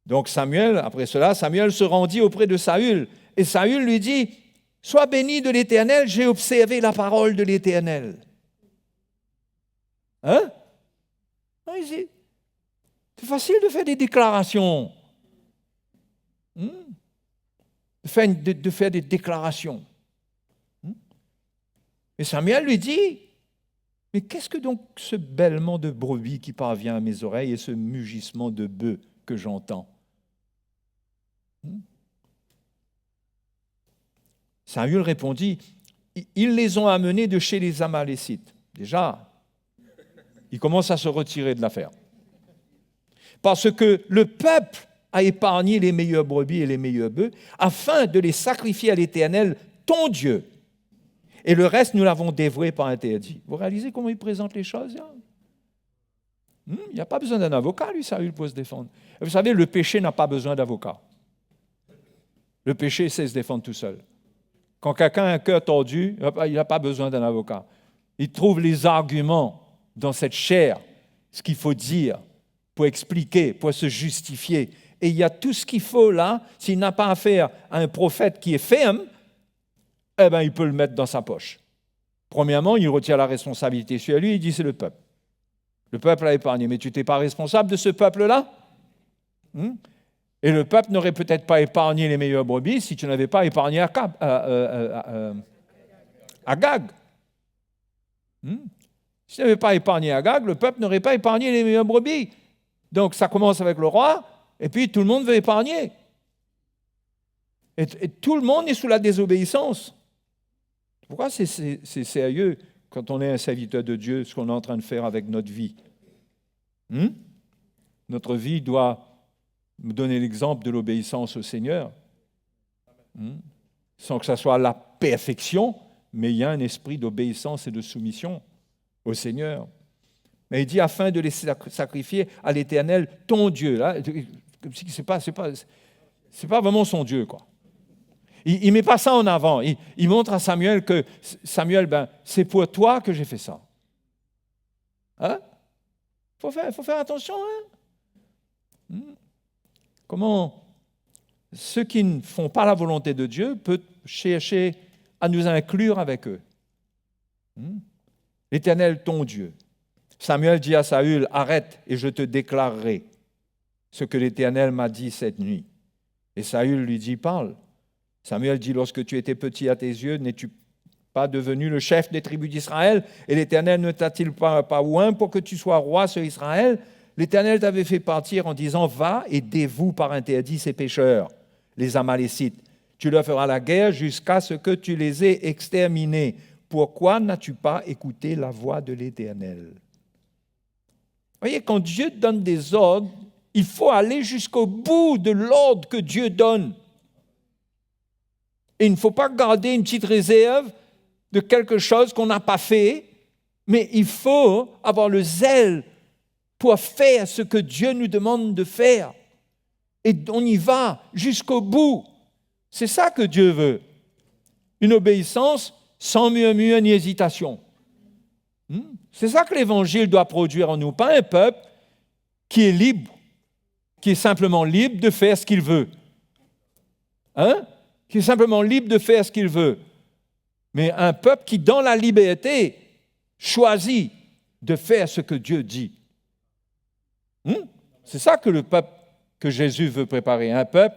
D: donc Samuel, après cela, Samuel se rendit auprès de Saül et Saül lui dit, sois béni de l'Éternel, j'ai observé la parole de l'Éternel. Hein? C'est facile de faire des déclarations. De faire des déclarations. Et Samuel lui dit, mais qu'est-ce que donc ce bêlement de brebis qui parvient à mes oreilles et ce mugissement de bœuf que j'entends? Samuel répondit, ils les ont amenés de chez les Amalécites. Déjà, il commence à se retirer de l'affaire. Parce que le peuple a épargné les meilleurs brebis et les meilleurs bœufs afin de les sacrifier à l'Éternel, ton Dieu. Et le reste, nous l'avons dévoué par interdit. Vous réalisez comment il présente les choses? Il n'y a pas besoin d'un avocat, lui, Saül, pour se défendre. Vous savez, le péché n'a pas besoin d'avocat. Le péché sait se défendre tout seul. Quand quelqu'un a un cœur tordu, il n'a pas besoin d'un avocat. Il trouve les arguments dans cette chair, ce qu'il faut dire pour expliquer, pour se justifier. Et il y a tout ce qu'il faut là. S'il n'a pas affaire à un prophète qui est ferme, eh bien, il peut le mettre dans sa poche. Premièrement, il retire la responsabilité sur lui, il dit c'est le peuple. Le peuple a épargné, mais tu n'étais pas responsable de ce peuple-là? Et le peuple n'aurait peut-être pas épargné les meilleures brebis si tu n'avais pas épargné Agag. Si tu n'avais pas épargné Agag, le peuple n'aurait pas épargné les meilleures brebis. Donc ça commence avec le roi, et puis tout le monde veut épargner. Et tout le monde est sous la désobéissance. Pourquoi c'est sérieux quand on est un serviteur de Dieu, ce qu'on est en train de faire avec notre vie? Notre vie doit nous donner l'exemple de l'obéissance au Seigneur. Sans que ça soit la perfection, mais il y a un esprit d'obéissance et de soumission au Seigneur. Mais il dit afin de les sacrifier à l'Éternel, ton Dieu. Là, c'est pas vraiment son Dieu, quoi. Il ne met pas ça en avant. Il montre à Samuel que, Samuel, c'est pour toi que j'ai fait ça. Hein? Faut faire attention. Hein? Comment ceux qui ne font pas la volonté de Dieu peuvent chercher à nous inclure avec eux. L'Éternel, ton Dieu. Samuel dit à Saül, arrête et je te déclarerai ce que l'Éternel m'a dit cette nuit. Et Saül lui dit, parle. Samuel dit, lorsque tu étais petit à tes yeux, n'es-tu pas devenu le chef des tribus d'Israël? Et l'Éternel ne t'a-t-il pas oint pour que tu sois roi sur Israël? L'Éternel t'avait fait partir en disant, va et dévoue par interdit ces pécheurs, les Amalécites. Tu leur feras la guerre jusqu'à ce que tu les aies exterminés. Pourquoi n'as-tu pas écouté la voix de l'Éternel? Vous voyez, quand Dieu donne des ordres, il faut aller jusqu'au bout de l'ordre que Dieu donne. Et il ne faut pas garder une petite réserve de quelque chose qu'on n'a pas fait, mais il faut avoir le zèle pour faire ce que Dieu nous demande de faire. Et on y va jusqu'au bout. C'est ça que Dieu veut. Une obéissance sans murmure ni hésitation. C'est ça que l'Évangile doit produire en nous, pas un peuple qui est libre, qui est simplement libre de faire ce qu'il veut. Qui est simplement libre de faire ce qu'il veut. Mais un peuple qui, dans la liberté, choisit de faire ce que Dieu dit. C'est ça que le peuple que Jésus veut préparer. Un peuple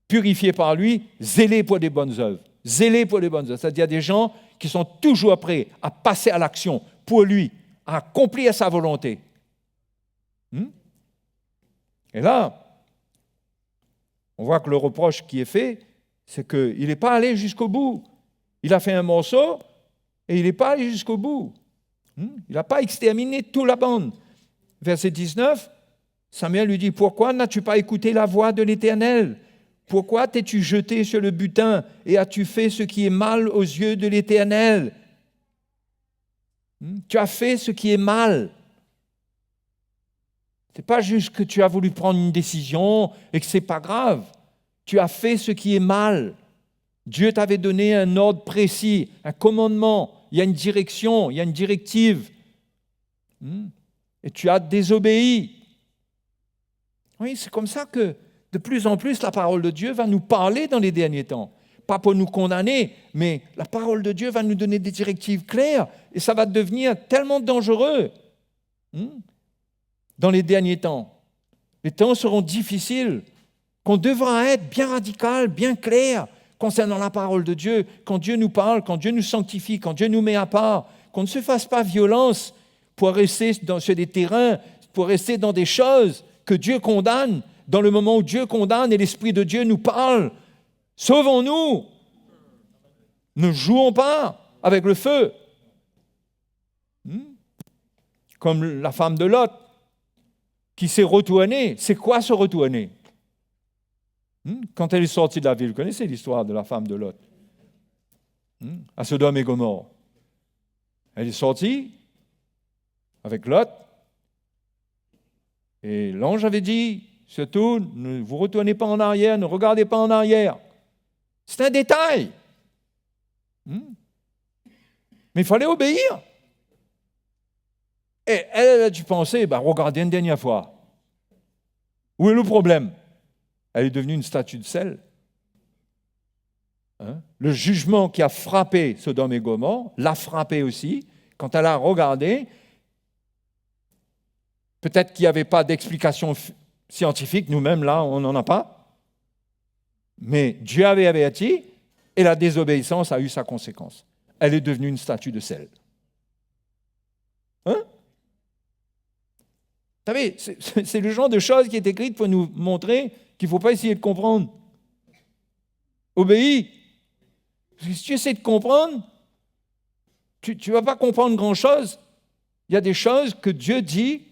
D: purifié par lui, zélé pour des bonnes œuvres. Zélé pour des bonnes œuvres. C'est-à-dire des gens qui sont toujours prêts à passer à l'action pour lui, à accomplir sa volonté. Et là, on voit que le reproche qui est fait, c'est qu'il n'est pas allé jusqu'au bout. Il a fait un morceau et il n'est pas allé jusqu'au bout. Il n'a pas exterminé toute la bande. Verset 19, Samuel lui dit, « Pourquoi n'as-tu pas écouté la voix de l'Éternel ? Pourquoi t'es-tu jeté sur le butin et as-tu fait ce qui est mal aux yeux de l'Éternel ?» Tu as fait ce qui est mal. Ce n'est pas juste que tu as voulu prendre une décision et que ce n'est pas grave. Tu as fait ce qui est mal. Dieu t'avait donné un ordre précis, un commandement. Il y a une direction, il y a une directive. Et tu as désobéi. Oui, c'est comme ça que de plus en plus la parole de Dieu va nous parler dans les derniers temps. Pas pour nous condamner, mais la parole de Dieu va nous donner des directives claires et ça va devenir tellement dangereux dans les derniers temps. Les temps seront difficiles, qu'on devra être bien radical, bien clair concernant la parole de Dieu. Quand Dieu nous parle, quand Dieu nous sanctifie, quand Dieu nous met à part, qu'on ne se fasse pas violence pour rester sur des terrains, pour rester dans des choses que Dieu condamne, dans le moment où Dieu condamne et l'Esprit de Dieu nous parle. Sauvons-nous. Ne jouons pas avec le feu. Comme la femme de Lot qui s'est retournée. C'est quoi se retourner? Quand elle est sortie de la ville, vous connaissez l'histoire de la femme de Lot à Sodome et Gomorrhe. Elle est sortie avec Lot et l'ange avait dit, surtout, ne vous retournez pas en arrière, ne regardez pas en arrière. C'est un détail. Mais il fallait obéir. Et elle a dû penser, regardez une dernière fois. Où est le problème? Elle est devenue une statue de sel. Le jugement qui a frappé Sodome et Gomorrhe l'a frappé aussi. Quand elle a regardé, peut-être qu'il n'y avait pas d'explication scientifique, nous-mêmes là, on n'en a pas. Mais Dieu avait averti et la désobéissance a eu sa conséquence. Elle est devenue une statue de sel. Vous savez, c'est le genre de choses qui est écrite pour nous montrer qu'il ne faut pas essayer de comprendre. Obéis. Parce que si tu essaies de comprendre, tu ne vas pas comprendre grand-chose. Il y a des choses que Dieu dit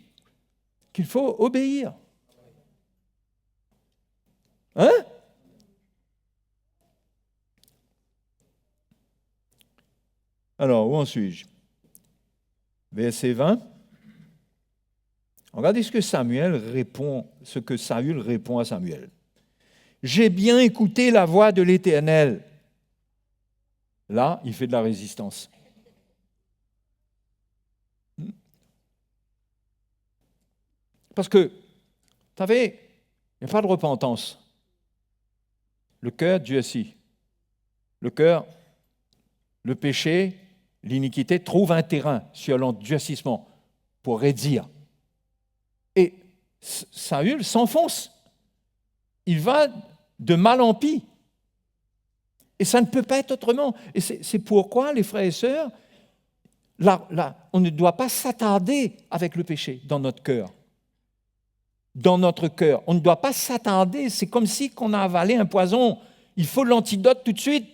D: qu'il faut obéir. Alors, où en suis-je? Verset 20. Regardez ce que Saül répond à Samuel. J'ai bien écouté la voix de l'Éternel. Là, il fait de la résistance. Parce que, vous savez, il n'y a pas de repentance. Le cœur durcit. Le cœur, le péché, l'iniquité trouve un terrain sur l'endurcissement pour raidir. Et Saül s'enfonce. Il va de mal en pis. Et ça ne peut pas être autrement. Et c'est pourquoi, les frères et sœurs, on ne doit pas s'attarder avec le péché dans notre cœur. Dans notre cœur. On ne doit pas s'attarder. C'est comme si on a avalé un poison. Il faut l'antidote tout de suite.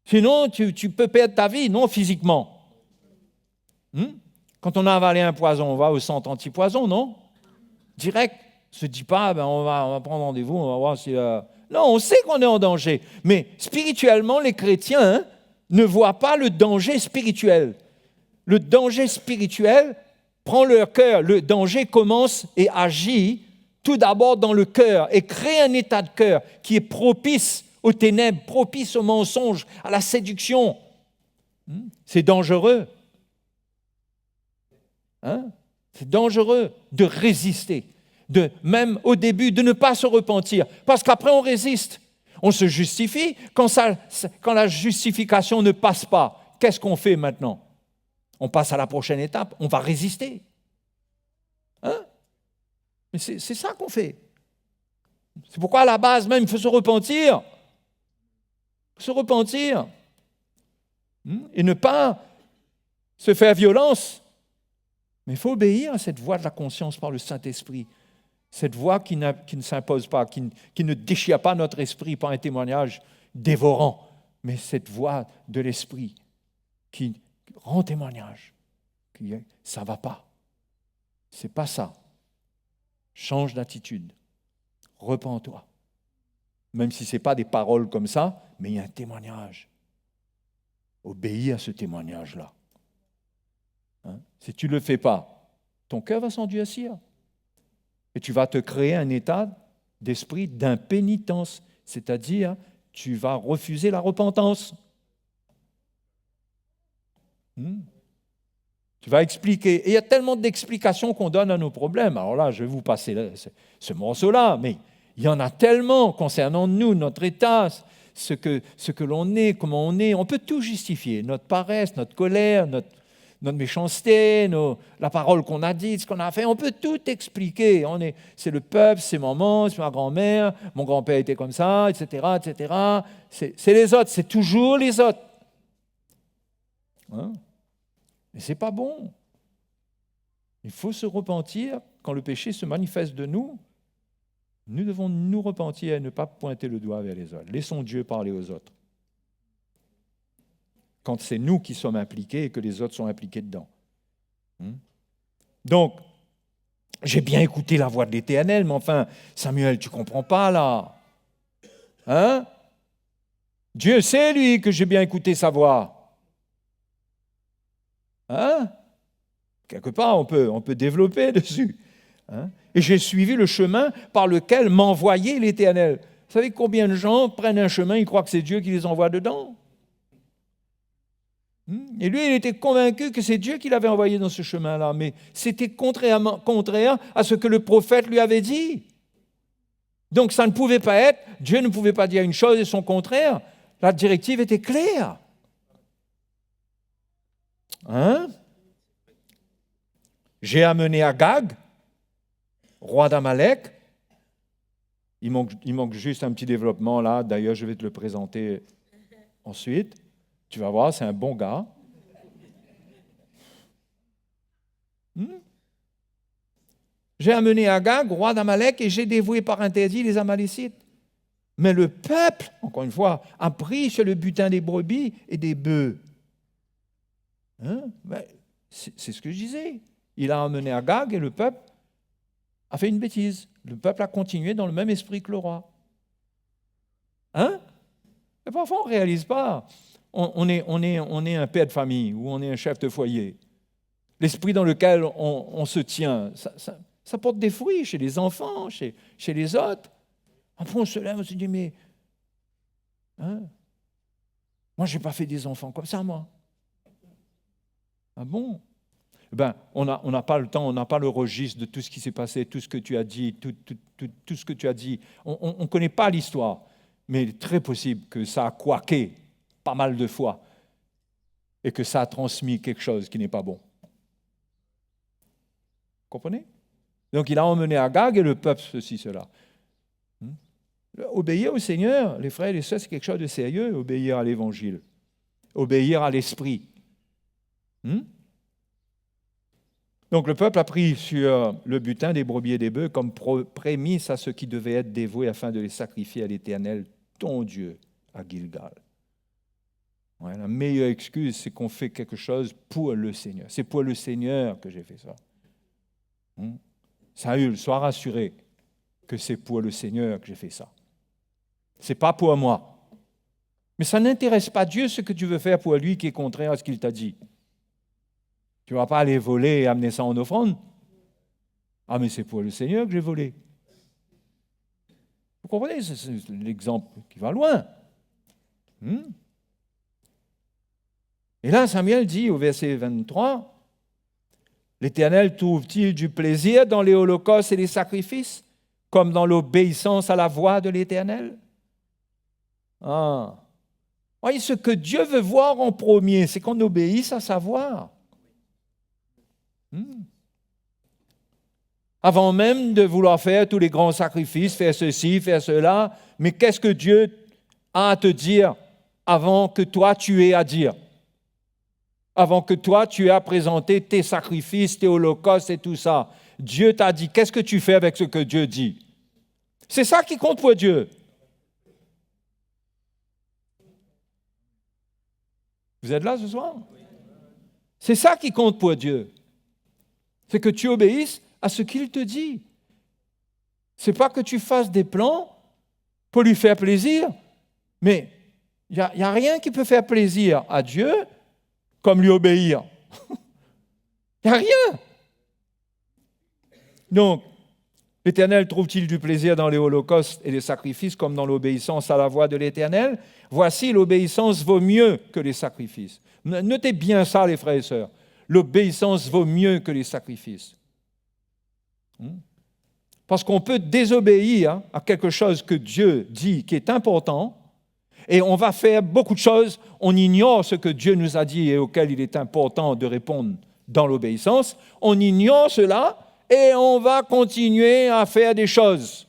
D: Sinon, tu peux perdre ta vie, non physiquement. Quand on a avalé un poison, on va au centre antipoison, non? Direct. On ne se dit pas, on va prendre rendez-vous, on va voir si... Non, on sait qu'on est en danger. Mais spirituellement, les chrétiens ne voient pas le danger spirituel. Le danger spirituel prend leur cœur. Le danger commence et agit tout d'abord dans le cœur et crée un état de cœur qui est propice aux ténèbres, propice au mensonge, à la séduction. C'est dangereux. C'est dangereux de résister, même au début, de ne pas se repentir, parce qu'après on résiste. On se justifie. Quand la justification ne passe pas, qu'est-ce qu'on fait maintenant? On passe à la prochaine étape, on va résister. Mais c'est ça qu'on fait. C'est pourquoi à la base même, il faut se repentir. Il faut se repentir. Et ne pas se faire violence. Mais il faut obéir à cette voix de la conscience par le Saint-Esprit. Cette voix qui ne s'impose pas, qui ne déchire pas notre esprit par un témoignage dévorant, mais cette voix de l'esprit qui rend témoignage. Ça ne va pas. C'est pas ça. Change d'attitude. Repens-toi. Même si ce n'est pas des paroles comme ça, mais il y a un témoignage. Obéis à ce témoignage-là. Si tu ne le fais pas, ton cœur va s'endurcir. Et tu vas te créer un état d'esprit d'impénitence, c'est-à-dire tu vas refuser la repentance. Tu vas expliquer. Et il y a tellement d'explications qu'on donne à nos problèmes. Alors là, je vais vous passer ce morceau-là, mais il y en a tellement concernant nous, notre état, ce que l'on est, comment on est. On peut tout justifier, notre paresse, notre colère, notre méchanceté, la parole qu'on a dite, ce qu'on a fait, on peut tout expliquer. C'est le peuple, c'est maman, c'est ma grand-mère, mon grand-père était comme ça, etc., etc. C'est les autres, c'est toujours les autres. Mais ce n'est pas bon. Il faut se repentir quand le péché se manifeste de nous. Nous devons nous repentir et ne pas pointer le doigt vers les autres. Laissons Dieu parler aux autres. Quand c'est nous qui sommes impliqués et que les autres sont impliqués dedans. Donc, j'ai bien écouté la voix de l'Éternel, mais enfin, Samuel, tu ne comprends pas là. Dieu sait, lui, que j'ai bien écouté sa voix. Quelque part, on peut développer dessus. Et j'ai suivi le chemin par lequel m'envoyait l'Éternel. Vous savez combien de gens prennent un chemin, ils croient que c'est Dieu qui les envoie dedans? Et lui, il était convaincu que c'est Dieu qui l'avait envoyé dans ce chemin-là, mais c'était contraire à ce que le prophète lui avait dit. Donc ça ne pouvait pas être, Dieu ne pouvait pas dire une chose et son contraire. La directive était claire. J'ai amené Agag, roi d'Amalek. Il manque juste un petit développement là, d'ailleurs je vais te le présenter ensuite. Tu vas voir, c'est un bon gars. J'ai amené Agag, roi d'Amalek, et j'ai dévoué par interdit les Amalécites. Mais le peuple, encore une fois, a pris sur le butin des brebis et des bœufs. C'est ce que je disais. Il a amené Agag et le peuple a fait une bêtise. Le peuple a continué dans le même esprit que le roi. Et parfois, on ne réalise pas. On est un père de famille ou on est un chef de foyer. L'esprit dans lequel on se tient, ça porte des fruits chez les enfants, chez les autres. Après, on se lève, on se dit, mais moi, je n'ai pas fait des enfants comme ça, moi. Ah bon? On n'a pas le temps, on n'a pas le registre de tout ce qui s'est passé, tout ce que tu as dit, tout ce que tu as dit. On ne connaît pas l'histoire, mais il est très possible que ça a couaqué pas mal de fois et que ça a transmis quelque chose qui n'est pas bon. Comprenez? Donc il a emmené Agag et le peuple ceci, cela. Obéir au Seigneur, les frères et les sœurs, c'est quelque chose de sérieux, obéir à l'Évangile, obéir à l'Esprit. Donc le peuple a pris sur le butin des brebis et des bœufs comme prémisse à ce qui devait être dévoué afin de les sacrifier à l'Éternel, ton Dieu, à Gilgal. La meilleure excuse, c'est qu'on fait quelque chose pour le Seigneur. C'est pour le Seigneur que j'ai fait ça. Saül, sois rassuré que c'est pour le Seigneur que j'ai fait ça. Ce n'est pas pour moi. Mais ça n'intéresse pas Dieu ce que tu veux faire pour lui qui est contraire à ce qu'il t'a dit. Tu ne vas pas aller voler et amener ça en offrande. Ah, mais c'est pour le Seigneur que j'ai volé. Vous comprenez, c'est l'exemple qui va loin. Et là, Samuel dit au verset 23, « L'Éternel trouve-t-il du plaisir dans les holocaustes et les sacrifices, comme dans l'obéissance à la voix de l'Éternel ?» Voyez, ce que Dieu veut voir en premier, c'est qu'on obéisse à sa voix. Avant même de vouloir faire tous les grands sacrifices, faire ceci, faire cela, mais qu'est-ce que Dieu a à te dire avant que toi tu aies à dire? Avant que toi tu aies à présenter tes sacrifices, tes holocaustes et tout ça. Dieu t'a dit, qu'est-ce que tu fais avec ce que Dieu dit? C'est ça qui compte pour Dieu. Vous êtes là ce soir? C'est ça qui compte pour Dieu. C'est que tu obéisses à ce qu'il te dit. Ce n'est pas que tu fasses des plans pour lui faire plaisir, mais il n'y a rien qui peut faire plaisir à Dieu comme lui obéir. Il n'y a rien. Donc, l'Éternel trouve-t-il du plaisir dans les holocaustes et les sacrifices comme dans l'obéissance à la voix de l'Éternel? Voici, l'obéissance vaut mieux que les sacrifices. Notez bien ça, les frères et sœurs. L'obéissance vaut mieux que les sacrifices. Parce qu'on peut désobéir à quelque chose que Dieu dit qui est important, et on va faire beaucoup de choses, on ignore ce que Dieu nous a dit et auquel il est important de répondre dans l'obéissance, on ignore cela et on va continuer à faire des choses.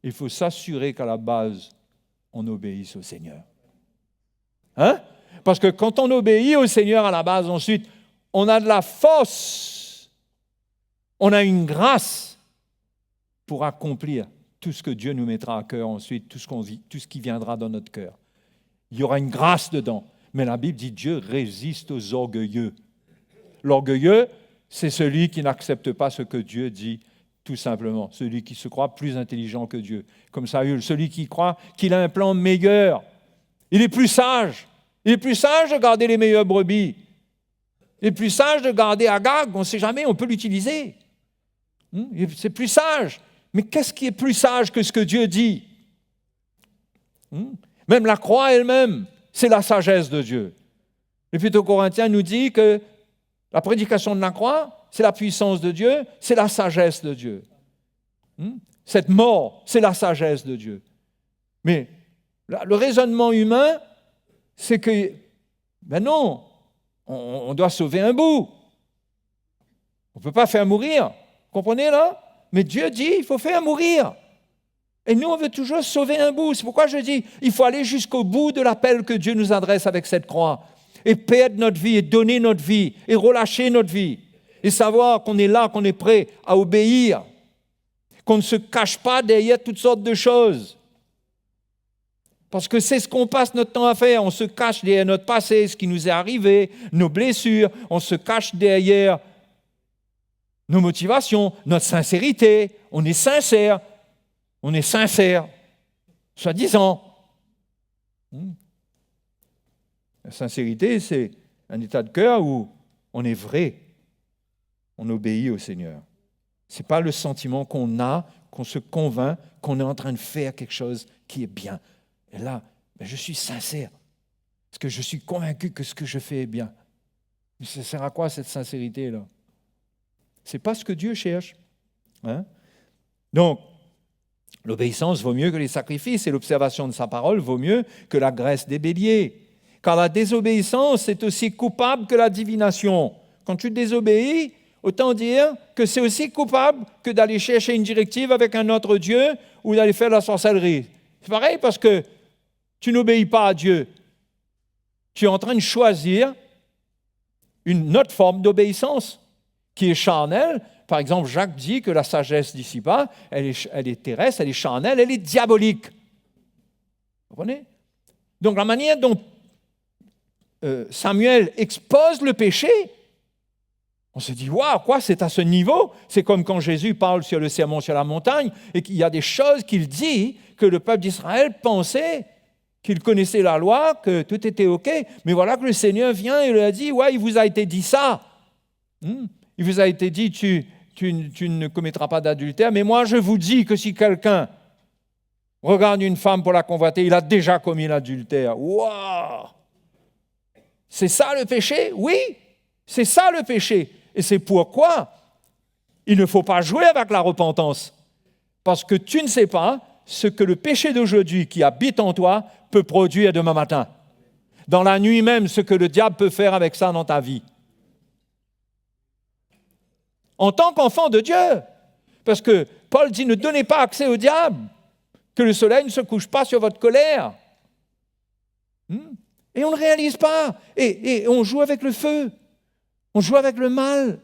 D: Il faut s'assurer qu'à la base, on obéisse au Seigneur. Parce que quand on obéit au Seigneur à la base, ensuite, on a de la force, on a une grâce pour accomplir tout ce que Dieu nous mettra à cœur ensuite, tout ce qui viendra dans notre cœur. Il y aura une grâce dedans. Mais la Bible dit Dieu résiste aux orgueilleux. L'orgueilleux, c'est celui qui n'accepte pas ce que Dieu dit, tout simplement. Celui qui se croit plus intelligent que Dieu. Comme Saül, celui qui croit qu'il a un plan meilleur. Il est plus sage. Il est plus sage de garder les meilleures brebis. Il est plus sage de garder Agag. On ne sait jamais, on peut l'utiliser. C'est plus sage. Mais qu'est-ce qui est plus sage que ce que Dieu dit? Même la croix elle-même, c'est la sagesse de Dieu. L'Épître aux Corinthiens nous dit que la prédication de la croix, c'est la puissance de Dieu, c'est la sagesse de Dieu. Cette mort, c'est la sagesse de Dieu. Mais le raisonnement humain, c'est que, non, on doit sauver un bout. On ne peut pas faire mourir. Vous comprenez là? Mais Dieu dit, il faut faire mourir. Et nous, on veut toujours sauver un bout. C'est pourquoi je dis, il faut aller jusqu'au bout de l'appel que Dieu nous adresse avec cette croix. Et perdre notre vie, et donner notre vie, et relâcher notre vie. Et savoir qu'on est là, qu'on est prêt à obéir. Qu'on ne se cache pas derrière toutes sortes de choses. Parce que c'est ce qu'on passe notre temps à faire. On se cache derrière notre passé, ce qui nous est arrivé, nos blessures. On se cache derrière nos motivations, notre sincérité. On est sincère, soi-disant. La sincérité, c'est un état de cœur où on est vrai, on obéit au Seigneur. Ce n'est pas le sentiment qu'on a, qu'on se convainc qu'on est en train de faire quelque chose qui est bien. Et là, je suis sincère, parce que je suis convaincu que ce que je fais est bien. Mais ça sert à quoi cette sincérité-là? Ce n'est pas ce que Dieu cherche. Donc, l'obéissance vaut mieux que les sacrifices et l'observation de sa parole vaut mieux que la graisse des béliers. Car la désobéissance est aussi coupable que la divination. Quand tu désobéis, autant dire que c'est aussi coupable que d'aller chercher une directive avec un autre Dieu ou d'aller faire de la sorcellerie. C'est pareil parce que tu n'obéis pas à Dieu. Tu es en train de choisir une autre forme d'obéissance qui est charnelle. Par exemple, Jacques dit que la sagesse d'ici-bas, elle est terrestre, elle est charnelle, elle est diabolique. Vous comprenez? Donc la manière dont Samuel expose le péché, on se dit, waouh, quoi, c'est à ce niveau? C'est comme quand Jésus parle sur le sermon sur la montagne et qu'il y a des choses qu'il dit que le peuple d'Israël pensait qu'il connaissait la loi, que tout était OK. Mais voilà que le Seigneur vient et lui a dit, ouais, il vous a été dit ça. Il vous a été dit, tu ne commettras pas d'adultère. Mais moi, je vous dis que si quelqu'un regarde une femme pour la convoiter, il a déjà commis l'adultère. Waouh! C'est ça le péché? Oui, c'est ça le péché. Et c'est pourquoi il ne faut pas jouer avec la repentance. Parce que tu ne sais pas ce que le péché d'aujourd'hui qui habite en toi peut produire demain matin. Dans la nuit même, ce que le diable peut faire avec ça dans ta vie. En tant qu'enfant de Dieu. Parce que Paul dit, ne donnez pas accès au diable, que le soleil ne se couche pas sur votre colère. Et on ne réalise pas. Et on joue avec le feu. On joue avec le mal.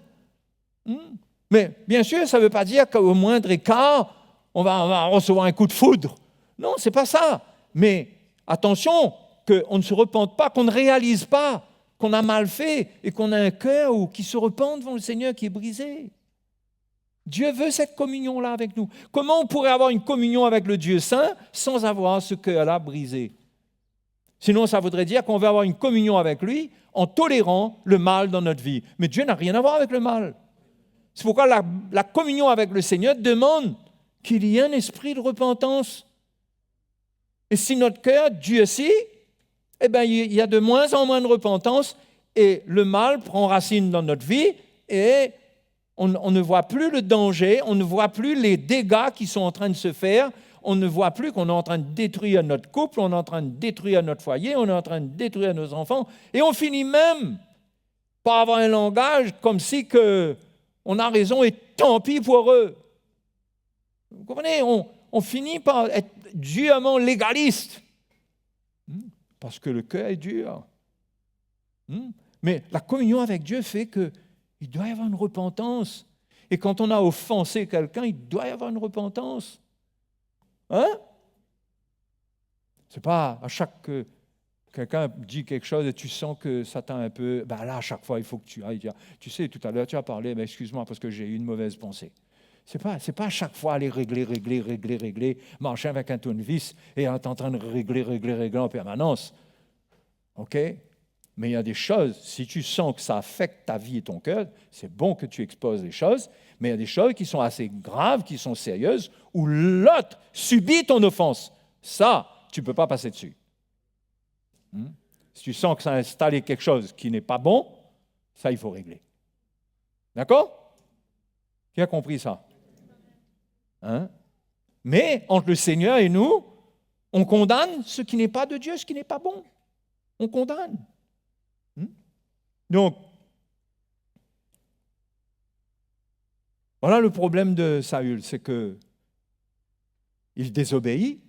D: Mais bien sûr, ça ne veut pas dire qu'au moindre écart, on va recevoir un coup de foudre. Non, ce n'est pas ça. Mais attention, qu'on ne se repente pas, qu'on ne réalise pas qu'on a mal fait et qu'on a un cœur qui se repent devant le Seigneur qui est brisé. Dieu veut cette communion-là avec nous. Comment on pourrait avoir une communion avec le Dieu saint sans avoir ce cœur-là brisé? Sinon, ça voudrait dire qu'on veut avoir une communion avec lui en tolérant le mal dans notre vie. Mais Dieu n'a rien à voir avec le mal. C'est pourquoi la communion avec le Seigneur demande qu'il y ait un esprit de repentance. Et si notre cœur durcit, eh bien, il y a de moins en moins de repentance et le mal prend racine dans notre vie et on ne voit plus le danger, on ne voit plus les dégâts qui sont en train de se faire, on ne voit plus qu'on est en train de détruire notre couple, on est en train de détruire notre foyer, on est en train de détruire nos enfants et on finit même par avoir un langage comme si on a raison et tant pis pour eux. Vous comprenez, on finit par être durement légaliste. Parce que le cœur est dur. Mais la communion avec Dieu fait qu'il doit y avoir une repentance. Et quand on a offensé quelqu'un, il doit y avoir une repentance. C'est pas à chaque que quelqu'un dit quelque chose et tu sens que ça t'a un peu... là, à chaque fois, il faut que tu ailles dire, tu sais, tout à l'heure, tu as parlé, mais excuse-moi parce que j'ai eu une mauvaise pensée. C'est pas à chaque fois aller régler, marcher avec un tournevis et être en train de régler en permanence. OK? Mais il y a des choses, si tu sens que ça affecte ta vie et ton cœur, c'est bon que tu exposes les choses, mais il y a des choses qui sont assez graves, qui sont sérieuses, où l'autre subit ton offense. Ça, tu ne peux pas passer dessus. Si tu sens que ça a installé quelque chose qui n'est pas bon, ça, il faut régler. D'accord? Qui a compris ça? Mais entre le Seigneur et nous, on condamne ce qui n'est pas de Dieu, ce qui n'est pas bon. On condamne. Donc, voilà le problème de Saül, c'est que il désobéit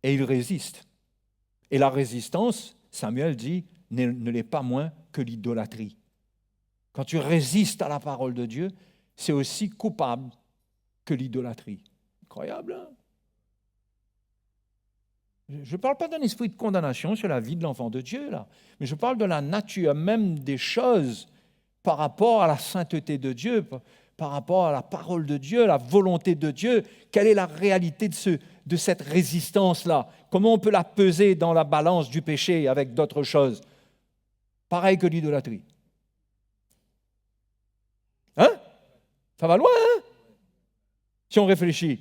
D: et il résiste. Et la résistance, Samuel dit, ne l'est pas moins que l'idolâtrie. Quand tu résistes à la parole de Dieu, c'est aussi coupable que l'idolâtrie. Incroyable, hein? Je ne parle pas d'un esprit de condamnation sur la vie de l'enfant de Dieu, là, mais je parle de la nature même des choses par rapport à la sainteté de Dieu, par rapport à la parole de Dieu, la volonté de Dieu. Quelle est la réalité de cette résistance-là? Comment on peut la peser dans la balance du péché avec d'autres choses? Pareil que l'idolâtrie. Ça va loin, hein? Si on réfléchit.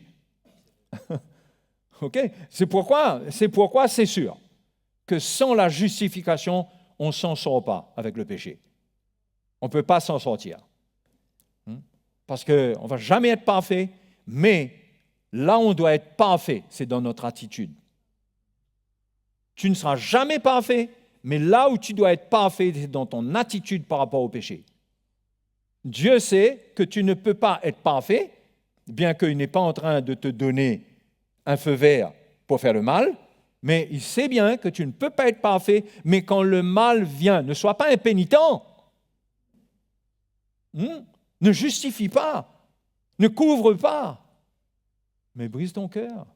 D: OK? C'est pourquoi c'est sûr que sans la justification, on ne s'en sort pas avec le péché. On ne peut pas s'en sortir. Parce qu'on ne va jamais être parfait, mais là où on doit être parfait, c'est dans notre attitude. Tu ne seras jamais parfait, mais là où tu dois être parfait, c'est dans ton attitude par rapport au péché. Dieu sait que tu ne peux pas être parfait, bien qu'il n'est pas en train de te donner un feu vert pour faire le mal, mais il sait bien que tu ne peux pas être parfait, mais quand le mal vient, ne sois pas impénitent. Ne justifie pas, ne couvre pas, mais brise ton cœur.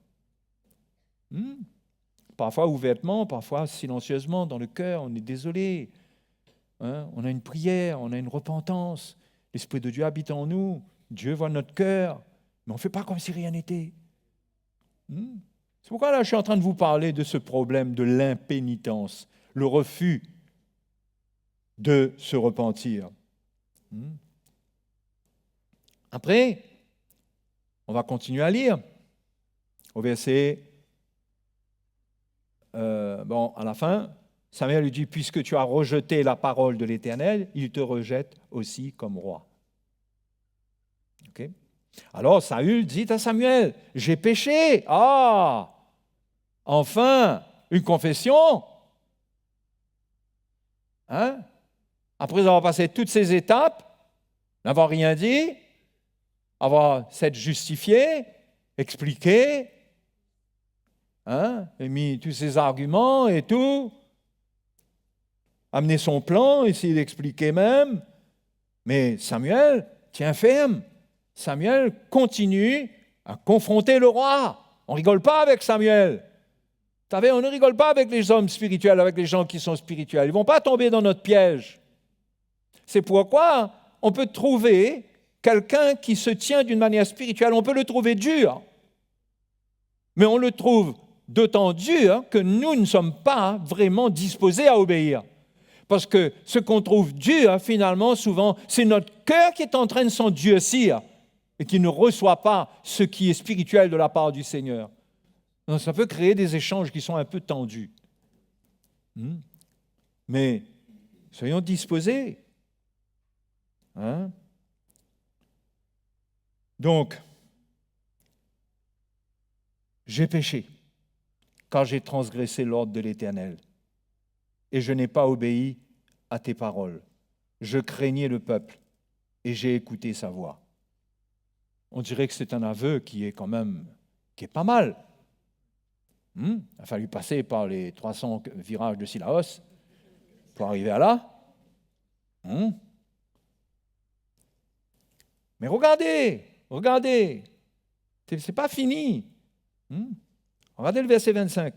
D: Parfois ouvertement, parfois silencieusement dans le cœur, on est désolé. On a une prière, on a une repentance. L'Esprit de Dieu habite en nous. Dieu voit notre cœur, mais on ne fait pas comme si rien n'était. C'est pourquoi là, je suis en train de vous parler de ce problème de l'impénitence, le refus de se repentir. Après, on va continuer à lire. Au verset, à la fin, Samuel lui dit, puisque tu as rejeté la parole de l'Éternel, il te rejette aussi comme roi. Okay? Alors Saül dit à Samuel, j'ai péché. Ah, enfin, une confession. Hein? Après avoir passé toutes ces étapes, n'avoir rien dit, avoir s'être justifié, expliqué, et mis tous ses arguments et tout, amener son plan, essayer d'expliquer même. Mais Samuel tient ferme. Samuel continue à confronter le roi. On ne rigole pas avec Samuel. Vous savez, on ne rigole pas avec les hommes spirituels, avec les gens qui sont spirituels. Ils ne vont pas tomber dans notre piège. C'est pourquoi on peut trouver quelqu'un qui se tient d'une manière spirituelle, on peut le trouver dur. Mais on le trouve d'autant dur que nous ne sommes pas vraiment disposés à obéir. Parce que ce qu'on trouve dur, finalement, souvent, c'est notre cœur qui est en train de s'endurcir et qui ne reçoit pas ce qui est spirituel de la part du Seigneur. Donc, ça peut créer des échanges qui sont un peu tendus. Mais soyons disposés. Donc, j'ai péché quand j'ai transgressé l'ordre de l'Éternel et je n'ai pas obéi à tes paroles. Je craignais le peuple et j'ai écouté sa voix. On dirait que c'est un aveu qui est pas mal. Il a fallu passer par les 300 virages de Silaos pour arriver à là. Mais regardez, c'est pas fini. Regardez le verset 25.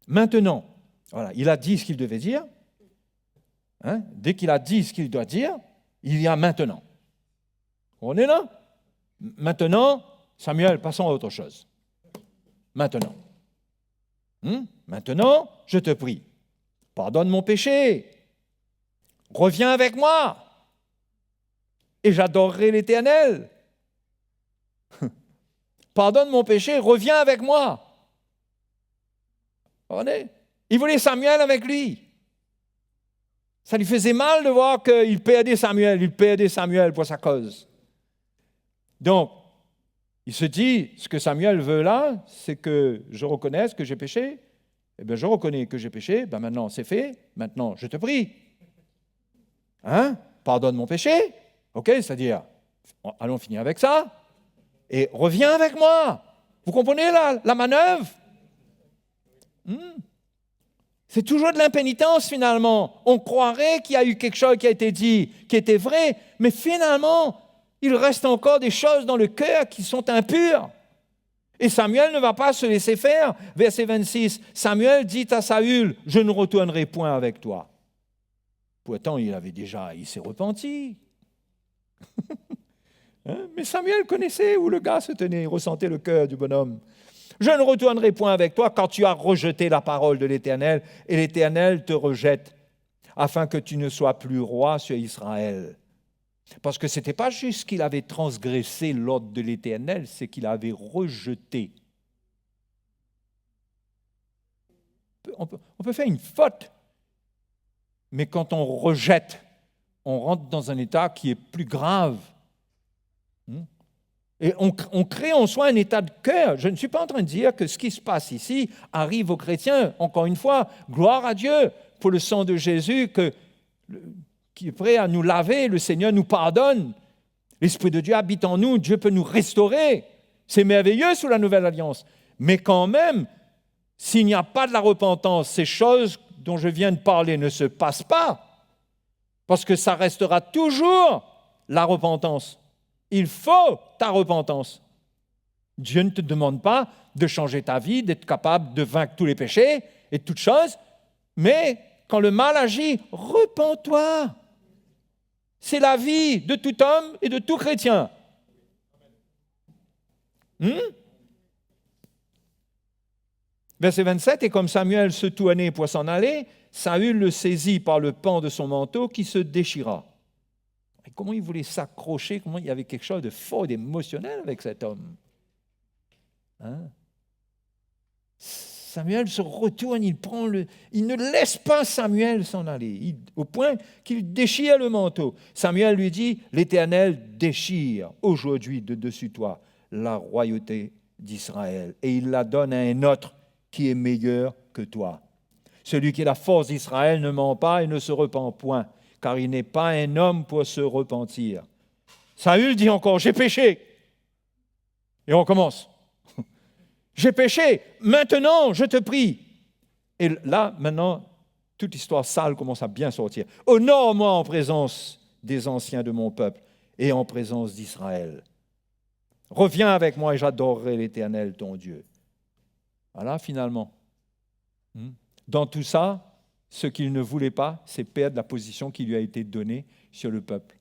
D: Maintenant, voilà, il a dit ce qu'il devait dire. Dès qu'il a dit ce qu'il doit dire, il y a maintenant. On est là? Maintenant, Samuel, passons à autre chose. Maintenant. Maintenant, je te prie, pardonne mon péché. Reviens avec moi. Et j'adorerai l'Éternel. Pardonne mon péché, reviens avec moi. Il voulait Samuel avec lui. Ça lui faisait mal de voir qu'il perdait Samuel pour sa cause. Donc, il se dit, ce que Samuel veut là, c'est que je reconnaisse que j'ai péché. Eh bien, je reconnais que j'ai péché. Ben maintenant, c'est fait. Maintenant, je te prie. Pardonne mon péché. OK, c'est-à-dire, allons finir avec ça. Et reviens avec moi. Vous comprenez la manœuvre? C'est toujours de l'impénitence finalement. On croirait qu'il y a eu quelque chose qui a été dit, qui était vrai, mais finalement, il reste encore des choses dans le cœur qui sont impures. Et Samuel ne va pas se laisser faire. Verset 26, Samuel dit à Saül, « Je ne retournerai point avec toi. » Pourtant, il s'est repenti. Mais Samuel connaissait où le gars se tenait, il ressentait le cœur du bonhomme. « Je ne retournerai point avec toi car tu as rejeté la parole de l'Éternel et l'Éternel te rejette afin que tu ne sois plus roi sur Israël. » Parce que ce n'était pas juste qu'il avait transgressé l'ordre de l'Éternel, c'est qu'il avait rejeté. On peut faire une faute, mais quand on rejette, on rentre dans un état qui est plus grave. Et on crée en soi un état de cœur. Je ne suis pas en train de dire que ce qui se passe ici arrive aux chrétiens. Encore une fois, gloire à Dieu pour le sang de Jésus qui est prêt à nous laver. Le Seigneur nous pardonne. L'Esprit de Dieu habite en nous. Dieu peut nous restaurer. C'est merveilleux sous la Nouvelle Alliance. Mais quand même, s'il n'y a pas de la repentance, ces choses dont je viens de parler ne se passent pas. Parce que ça restera toujours la repentance. Il faut ta repentance. Dieu ne te demande pas de changer ta vie, d'être capable de vaincre tous les péchés et toutes choses, mais quand le mal agit, repens-toi. C'est la vie de tout homme et de tout chrétien. Verset 27, « Et comme Samuel se tournait pour s'en aller, Saül le saisit par le pan de son manteau qui se déchira. » Et comment il voulait s'accrocher, comment il y avait quelque chose de fort, d'émotionnel avec cet homme. Hein? Samuel se retourne, il ne laisse pas Samuel s'en aller, au point qu'il déchire le manteau. Samuel lui dit, « L'Éternel déchire aujourd'hui de dessus toi la royauté d'Israël, et il la donne à un autre qui est meilleur que toi. Celui qui est la force d'Israël ne ment pas et ne se repent point, car il n'est pas un homme pour se repentir. » Saül dit encore, « J'ai péché. » Et on commence. J'ai péché, maintenant je te prie. Et là, maintenant, toute histoire sale commence à bien sortir. Honore-moi en présence des anciens de mon peuple et en présence d'Israël. Reviens avec moi et j'adorerai l'Éternel, ton Dieu. Voilà, finalement. Dans tout ça, ce qu'il ne voulait pas, c'est perdre la position qui lui a été donnée sur le peuple.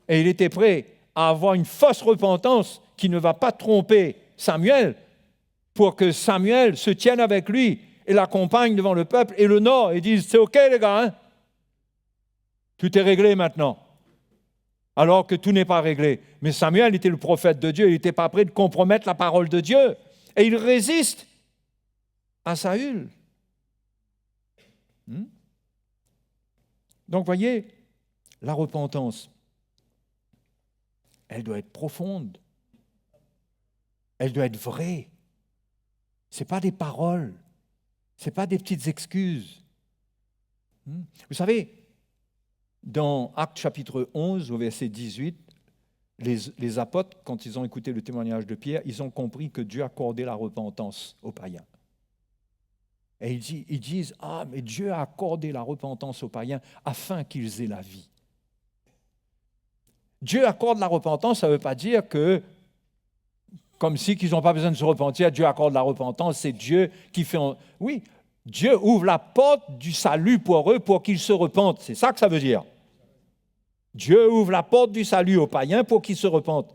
D: Et il était prêt à avoir une fausse repentance qui ne va pas tromper Samuel, pour que Samuel se tienne avec lui et l'accompagne devant le peuple et l'honore et dise, c'est OK les gars, hein? Tout est réglé maintenant. Alors que tout n'est pas réglé. Mais Samuel était le prophète de Dieu, il n'était pas prêt de compromettre la parole de Dieu. Et il résiste à Saül. Donc voyez, la repentance, elle doit être profonde. Elle doit être vraie. Ce n'est pas des paroles. Ce n'est pas des petites excuses. Vous savez, dans Actes chapitre 11, au verset 18, les apôtres, quand ils ont écouté le témoignage de Pierre, ils ont compris que Dieu accordait la repentance aux païens. Et ils disent, « Ah, mais Dieu a accordé la repentance aux païens afin qu'ils aient la vie. » Dieu accorde la repentance, ça ne veut pas dire que comme si qu'ils n'ont pas besoin de se repentir, Dieu accorde la repentance, c'est Dieu qui fait... Oui, Dieu ouvre la porte du salut pour eux pour qu'ils se repentent. C'est ça que ça veut dire. Dieu ouvre la porte du salut aux païens pour qu'ils se repentent.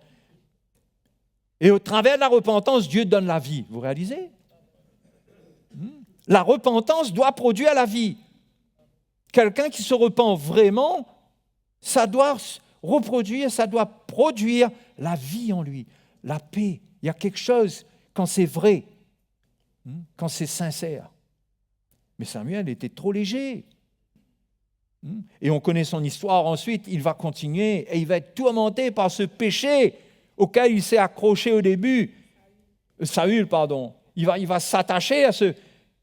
D: Et au travers de la repentance, Dieu donne la vie. Vous réalisez? La repentance doit produire la vie. Quelqu'un qui se repent vraiment, ça doit reproduire, ça doit produire la vie en lui, la paix. Il y a quelque chose quand c'est vrai, quand c'est sincère. Mais Samuel était trop léger. Et on connaît son histoire ensuite, il va continuer et il va être tourmenté par ce péché auquel il s'est accroché au début. Saül, pardon. Il va s'attacher à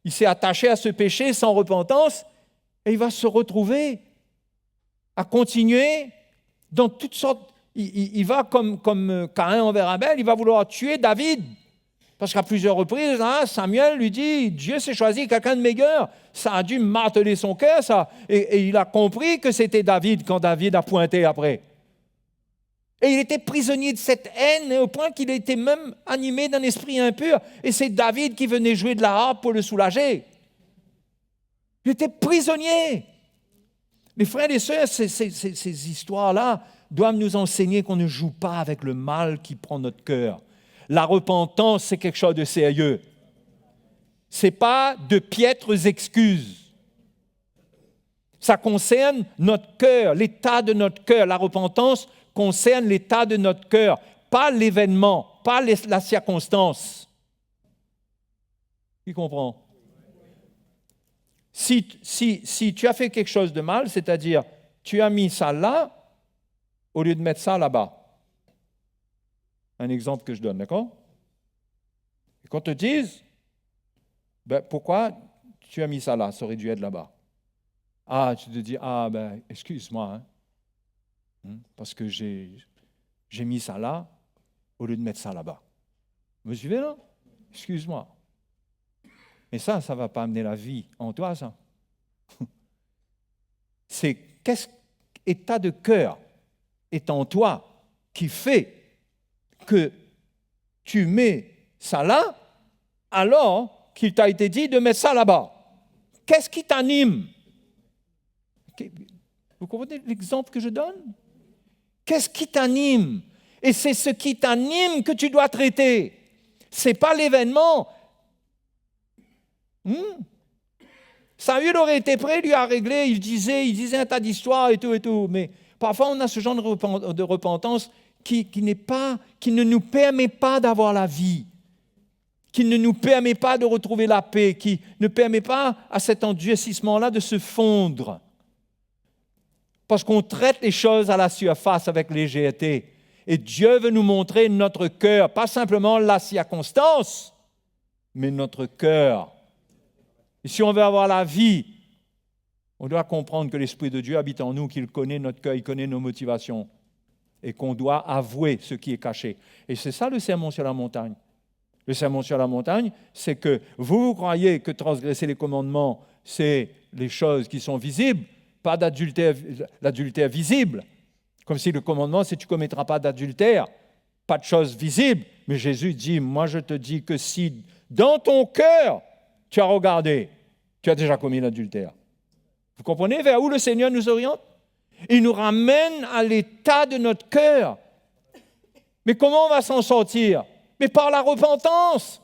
D: il s'est attaché à ce péché sans repentance et il va se retrouver à continuer dans toutes sortes. Il va comme Caïn envers Abel, il va vouloir tuer David. Parce qu'à plusieurs reprises, Samuel lui dit, Dieu s'est choisi quelqu'un de meilleur. Ça a dû marteler son cœur, ça. Et il a compris que c'était David quand David a pointé après. Et il était prisonnier de cette haine au point qu'il était même animé d'un esprit impur. Et c'est David qui venait jouer de la harpe pour le soulager. Il était prisonnier. Les frères et sœurs, ces histoires-là doivent nous enseigner qu'on ne joue pas avec le mal qui prend notre cœur. La repentance, c'est quelque chose de sérieux. Ce n'est pas de piètres excuses. Ça concerne notre cœur, l'état de notre cœur. La repentance concerne l'état de notre cœur, pas l'événement, pas la circonstance. Qui comprend? Si tu as fait quelque chose de mal, c'est-à-dire tu as mis ça là, au lieu de mettre ça là-bas. Un exemple que je donne, d'accord? Et qu'on te dise, pourquoi tu as mis ça là? Ça aurait dû être là-bas. Ah, tu te dis, excuse-moi, parce que j'ai mis ça là au lieu de mettre ça là-bas. Vous me suivez là? Excuse-moi. Mais ça ne va pas amener la vie en toi, ça. C'est quel état de cœur est en toi qui fait que tu mets ça là, alors qu'il t'a été dit de mettre ça là-bas. Qu'est-ce qui t'anime? Vous comprenez l'exemple que je donne? Qu'est-ce qui t'anime? Et c'est ce qui t'anime que tu dois traiter. Ce n'est pas l'événement. Saül aurait été prêt, lui, à régler. Il disait un tas d'histoires et tout. Mais parfois, on a ce genre de repentance qui ne nous permet pas d'avoir la vie, qui ne nous permet pas de retrouver la paix, qui ne permet pas à cet endurcissement-là de se fondre. Parce qu'on traite les choses à la surface avec légèreté. Et Dieu veut nous montrer notre cœur, pas simplement la circonstance, mais notre cœur. Et si on veut avoir la vie, on doit comprendre que l'Esprit de Dieu habite en nous, qu'il connaît notre cœur, il connaît nos motivations, et qu'on doit avouer ce qui est caché. Et c'est ça le sermon sur la montagne. Le sermon sur la montagne, c'est que vous croyez que transgresser les commandements, c'est les choses qui sont visibles, pas l'adultère visible. Comme si le commandement, c'est tu ne commettras pas d'adultère, pas de choses visibles. Mais Jésus dit, moi je te dis que si dans ton cœur, tu as regardé, tu as déjà commis l'adultère. Vous comprenez vers où le Seigneur nous oriente? Il nous ramène à l'état de notre cœur. Mais comment on va s'en sortir? Mais par la repentance.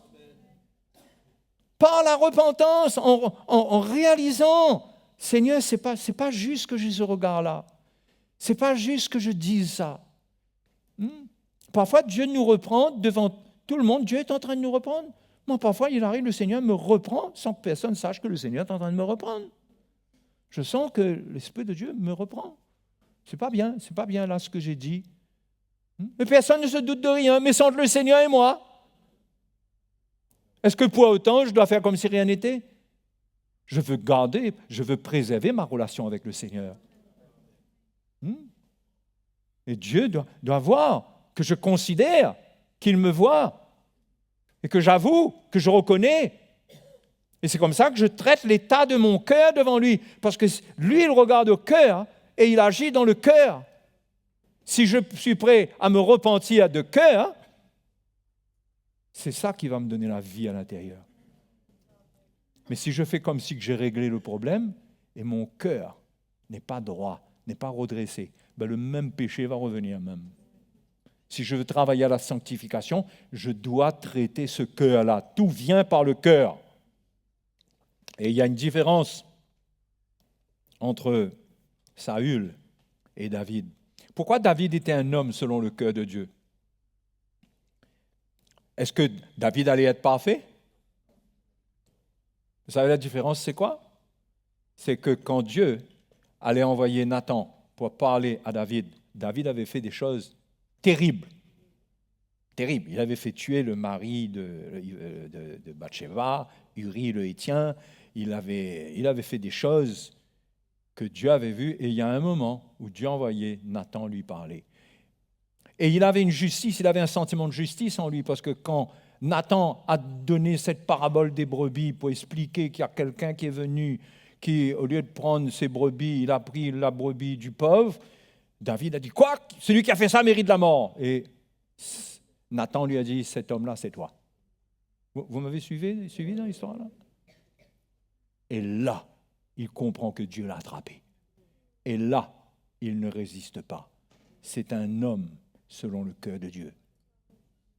D: Par la repentance, en réalisant, Seigneur, c'est pas juste que j'ai ce regard-là. C'est pas juste que je dise ça. Parfois, Dieu nous reprend devant tout le monde. Dieu est en train de nous reprendre. Moi, parfois, il arrive, le Seigneur me reprend sans que personne sache que le Seigneur est en train de me reprendre. Je sens que l'Esprit de Dieu me reprend. C'est pas bien là ce que j'ai dit. Mais personne ne se doute de rien, mais sans le Seigneur et moi. Est-ce que pour autant, je dois faire comme si rien n'était? Je veux préserver ma relation avec le Seigneur. Et Dieu doit voir que je considère qu'il me voit et que j'avoue, que je reconnais. Et c'est comme ça que je traite l'état de mon cœur devant lui, parce que lui, il regarde au cœur et il agit dans le cœur. Si je suis prêt à me repentir de cœur, c'est ça qui va me donner la vie à l'intérieur. Mais si je fais comme si j'ai réglé le problème et mon cœur n'est pas droit, n'est pas redressé, ben le même péché va revenir même. Si je veux travailler à la sanctification, je dois traiter ce cœur-là. Tout vient par le cœur. Et il y a une différence entre Saül et David. Pourquoi David était un homme selon le cœur de Dieu? Est-ce que David allait être parfait? Vous savez la différence, c'est quoi? C'est que quand Dieu allait envoyer Nathan pour parler à David, David avait fait des choses terribles. Terribles. Il avait fait tuer le mari de Bathsheba, Uri le Héthien. Il avait fait des choses que Dieu avait vues. Et il y a un moment où Dieu envoyait Nathan lui parler. Et il avait une justice, il avait un sentiment de justice en lui, parce que quand Nathan a donné cette parabole des brebis pour expliquer qu'il y a quelqu'un qui est venu, qui, au lieu de prendre ses brebis, il a pris la brebis du pauvre, David a dit « Quoi? Celui qui a fait ça mérite la mort !» Et Nathan lui a dit « Cet homme-là, c'est toi. » Vous m'avez suivi dans l'histoire là? Et là, il comprend que Dieu l'a attrapé. Et là, il ne résiste pas. C'est un homme selon le cœur de Dieu.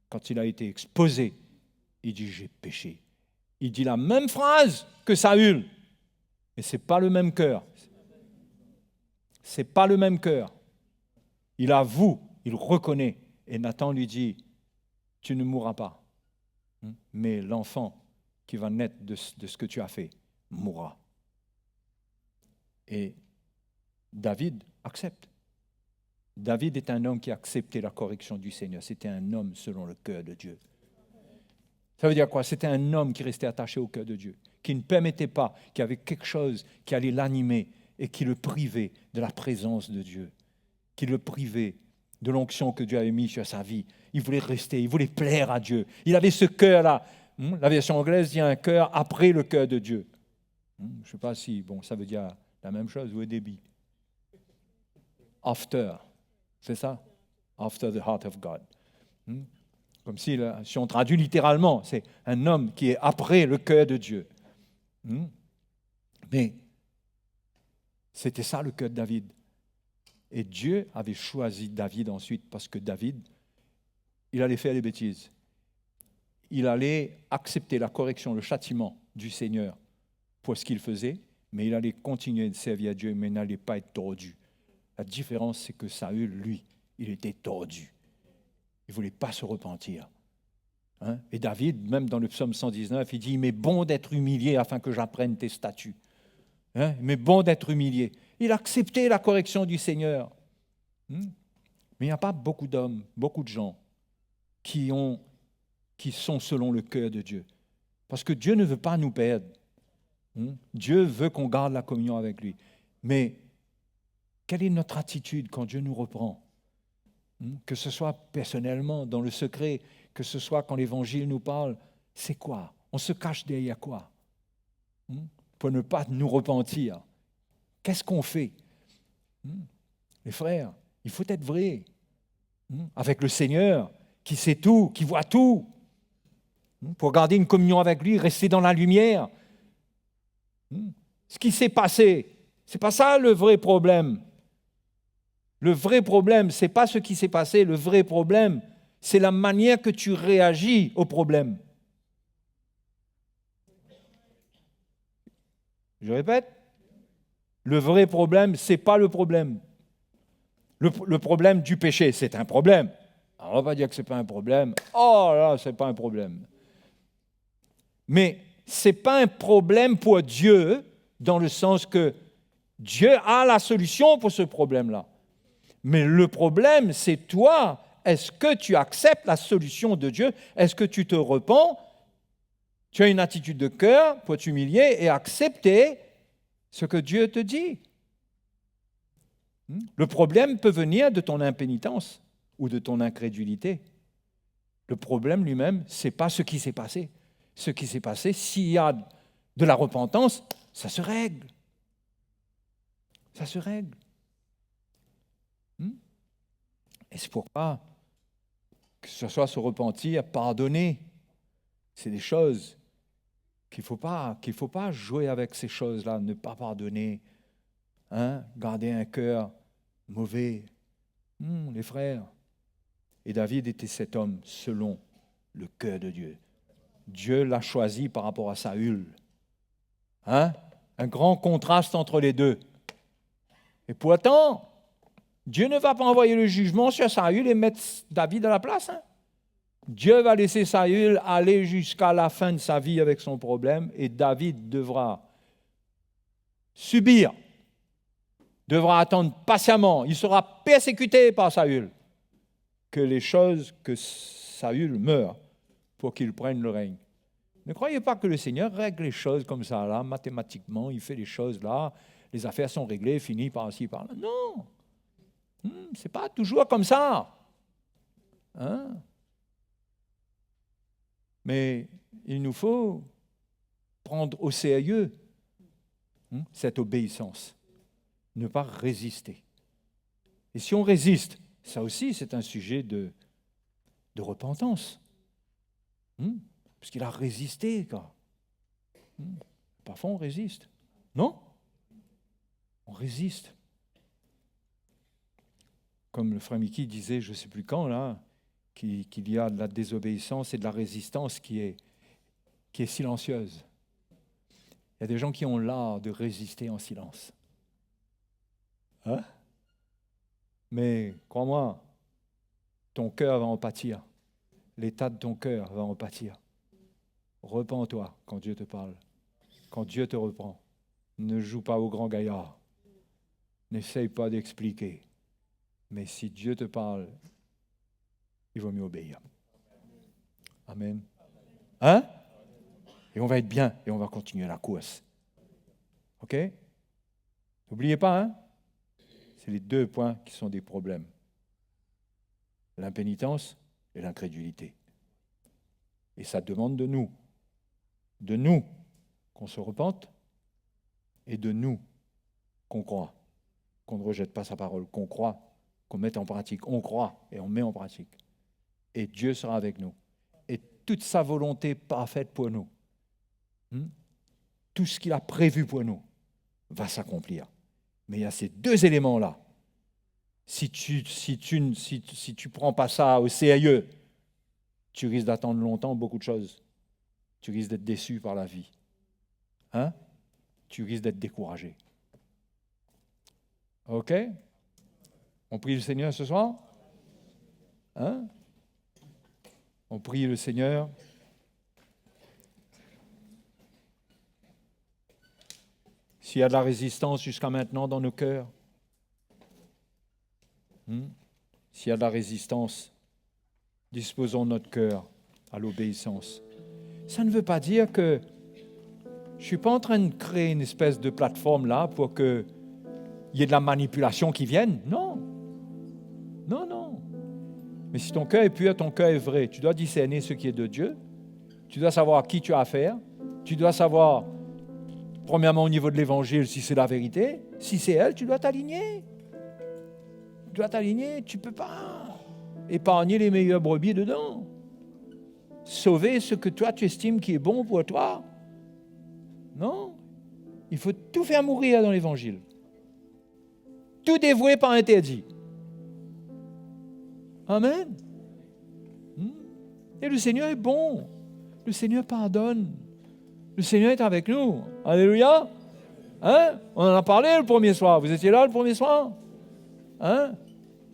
D: Quand il a été exposé, il dit « J'ai péché ». Il dit la même phrase que Saül, mais ce n'est pas le même cœur. Ce n'est pas le même cœur. Il avoue, il reconnaît. Et Nathan lui dit « Tu ne mourras pas, mais l'enfant qui va naître de ce que tu as fait mourra. » Et David accepte. David est un homme qui a accepté la correction du Seigneur. C'était un homme selon le cœur de Dieu. Ça veut dire quoi? C'était un homme qui restait attaché au cœur de Dieu, qui ne permettait pas, qu'il y avait quelque chose qui allait l'animer et qui le privait de la présence de Dieu, qui le privait de l'onction que Dieu avait mise sur sa vie. Il voulait rester, il voulait plaire à Dieu. Il avait ce cœur-là. La version anglaise dit un cœur après le cœur de Dieu. Je ne sais pas si, ça veut dire la même chose ou au débit. After. C'est ça? After the heart of God. Comme si on traduit littéralement, c'est un homme qui est après le cœur de Dieu. Mais c'était ça le cœur de David. Et Dieu avait choisi David ensuite parce que David, il allait faire des bêtises. il allait accepter la correction, le châtiment du Seigneur pour ce qu'il faisait, mais il allait continuer de servir à Dieu, mais il n'allait pas être tordu. La différence, c'est que Saül, lui, il était tordu. Il ne voulait pas se repentir. Hein? Et David, même dans le psaume 119, il dit « Il m'est bon d'être humilié afin que j'apprenne tes statuts. Hein? Il m'est bon d'être humilié. » Il a accepté la correction du Seigneur. Mais il n'y a pas beaucoup d'hommes, beaucoup de gens qui sont selon le cœur de Dieu. Parce que Dieu ne veut pas nous perdre. Dieu veut qu'on garde la communion avec lui. Mais quelle est notre attitude quand Dieu nous reprend? Que ce soit personnellement, dans le secret, que ce soit quand l'Évangile nous parle, c'est quoi? On se cache derrière quoi? Pour ne pas nous repentir. Qu'est-ce qu'on fait? Les frères, il faut être vrai. Avec le Seigneur, qui sait tout, qui voit tout. Pour garder une communion avec lui, rester dans la lumière. Ce qui s'est passé, c'est pas ça le vrai problème. Le vrai problème, c'est pas ce qui s'est passé. Le vrai problème, c'est la manière que tu réagis au problème. Je répète, le vrai problème, c'est pas le problème. Le problème du péché, c'est un problème. Alors, on ne va pas dire que ce n'est pas un problème. Oh là, ce n'est pas un problème. Mais ce n'est pas un problème pour Dieu, dans le sens que Dieu a la solution pour ce problème-là. Mais le problème, c'est toi. Est-ce que tu acceptes la solution de Dieu? Est-ce que tu te repens? Tu as une attitude de cœur pour t'humilier et accepter ce que Dieu te dit. Le problème peut venir de ton impénitence ou de ton incrédulité. Le problème lui-même, ce n'est pas ce qui s'est passé. Ce qui s'est passé, s'il y a de la repentance, ça se règle. Ça se règle. Et c'est pourquoi que ce soit se repentir, pardonner, c'est des choses qu'il ne faut pas jouer avec ces choses-là, ne pas pardonner, garder un cœur mauvais. Les frères. Et David était cet homme selon le cœur de Dieu. Dieu l'a choisi par rapport à Saül. Un grand contraste entre les deux. Et pourtant, Dieu ne va pas envoyer le jugement sur Saül et mettre David à la place. Dieu va laisser Saül aller jusqu'à la fin de sa vie avec son problème et David devra subir, devra attendre patiemment. Il sera persécuté par Saül. Que les choses, que Saül meure pour qu'il prenne le règne. Ne croyez pas que le Seigneur règle les choses comme ça, là, mathématiquement, il fait les choses là, les affaires sont réglées, finies par-ci, par-là. Non, c'est pas toujours comme ça. Mais il nous faut prendre au sérieux cette obéissance, ne pas résister. Et si on résiste, ça aussi c'est un sujet de repentance. Parce qu'il a résisté, quoi. Parfois on résiste. Non? On résiste. Comme le frère Mickey disait, je ne sais plus quand, là, qu'il y a de la désobéissance et de la résistance qui est silencieuse. Il y a des gens qui ont l'art de résister en silence. Mais crois-moi, ton cœur va en pâtir. L'état de ton cœur va en pâtir. Repens-toi quand Dieu te parle. Quand Dieu te reprend. Ne joue pas au grand gaillard. N'essaye pas d'expliquer. Mais si Dieu te parle, il vaut mieux obéir. Amen. Et on va être bien et on va continuer la course. OK? N'oubliez pas, c'est les deux points qui sont des problèmes. L'impénitence et l'incrédulité. Et ça demande de nous qu'on se repente et de nous qu'on croit, qu'on ne rejette pas sa parole, qu'on croit, qu'on mette en pratique. On croit et on met en pratique. Et Dieu sera avec nous. Et toute sa volonté parfaite pour nous, tout ce qu'il a prévu pour nous, va s'accomplir. Mais il y a ces deux éléments-là. Si tu prends pas ça au sérieux, tu risques d'attendre longtemps beaucoup de choses. Tu risques d'être déçu par la vie. Hein? Tu risques d'être découragé. OK? On prie le Seigneur ce soir? Hein? On prie le Seigneur. S'il y a de la résistance jusqu'à maintenant dans nos cœurs, s'il y a de la résistance, disposons notre cœur à l'obéissance. Ça ne veut pas dire que je ne suis pas en train de créer une espèce de plateforme là pour qu'il y ait de la manipulation qui vienne. Non. Non, non. Mais si ton cœur est pur, ton cœur est vrai, tu dois discerner ce qui est de Dieu. Tu dois savoir à qui tu as affaire. Tu dois savoir, premièrement, au niveau de l'Évangile, si c'est la vérité. Si c'est elle, tu dois t'aligner. Tu dois t'aligner. Tu ne peux pas épargner les meilleures brebis dedans. Sauver ce que toi, tu estimes qui est bon pour toi. Non. Il faut tout faire mourir dans l'Évangile. Tout dévouer par interdit. Amen. Et le Seigneur est bon. Le Seigneur pardonne. Le Seigneur est avec nous. Alléluia. Hein? On en a parlé le premier soir. Vous étiez là le premier soir? Hein?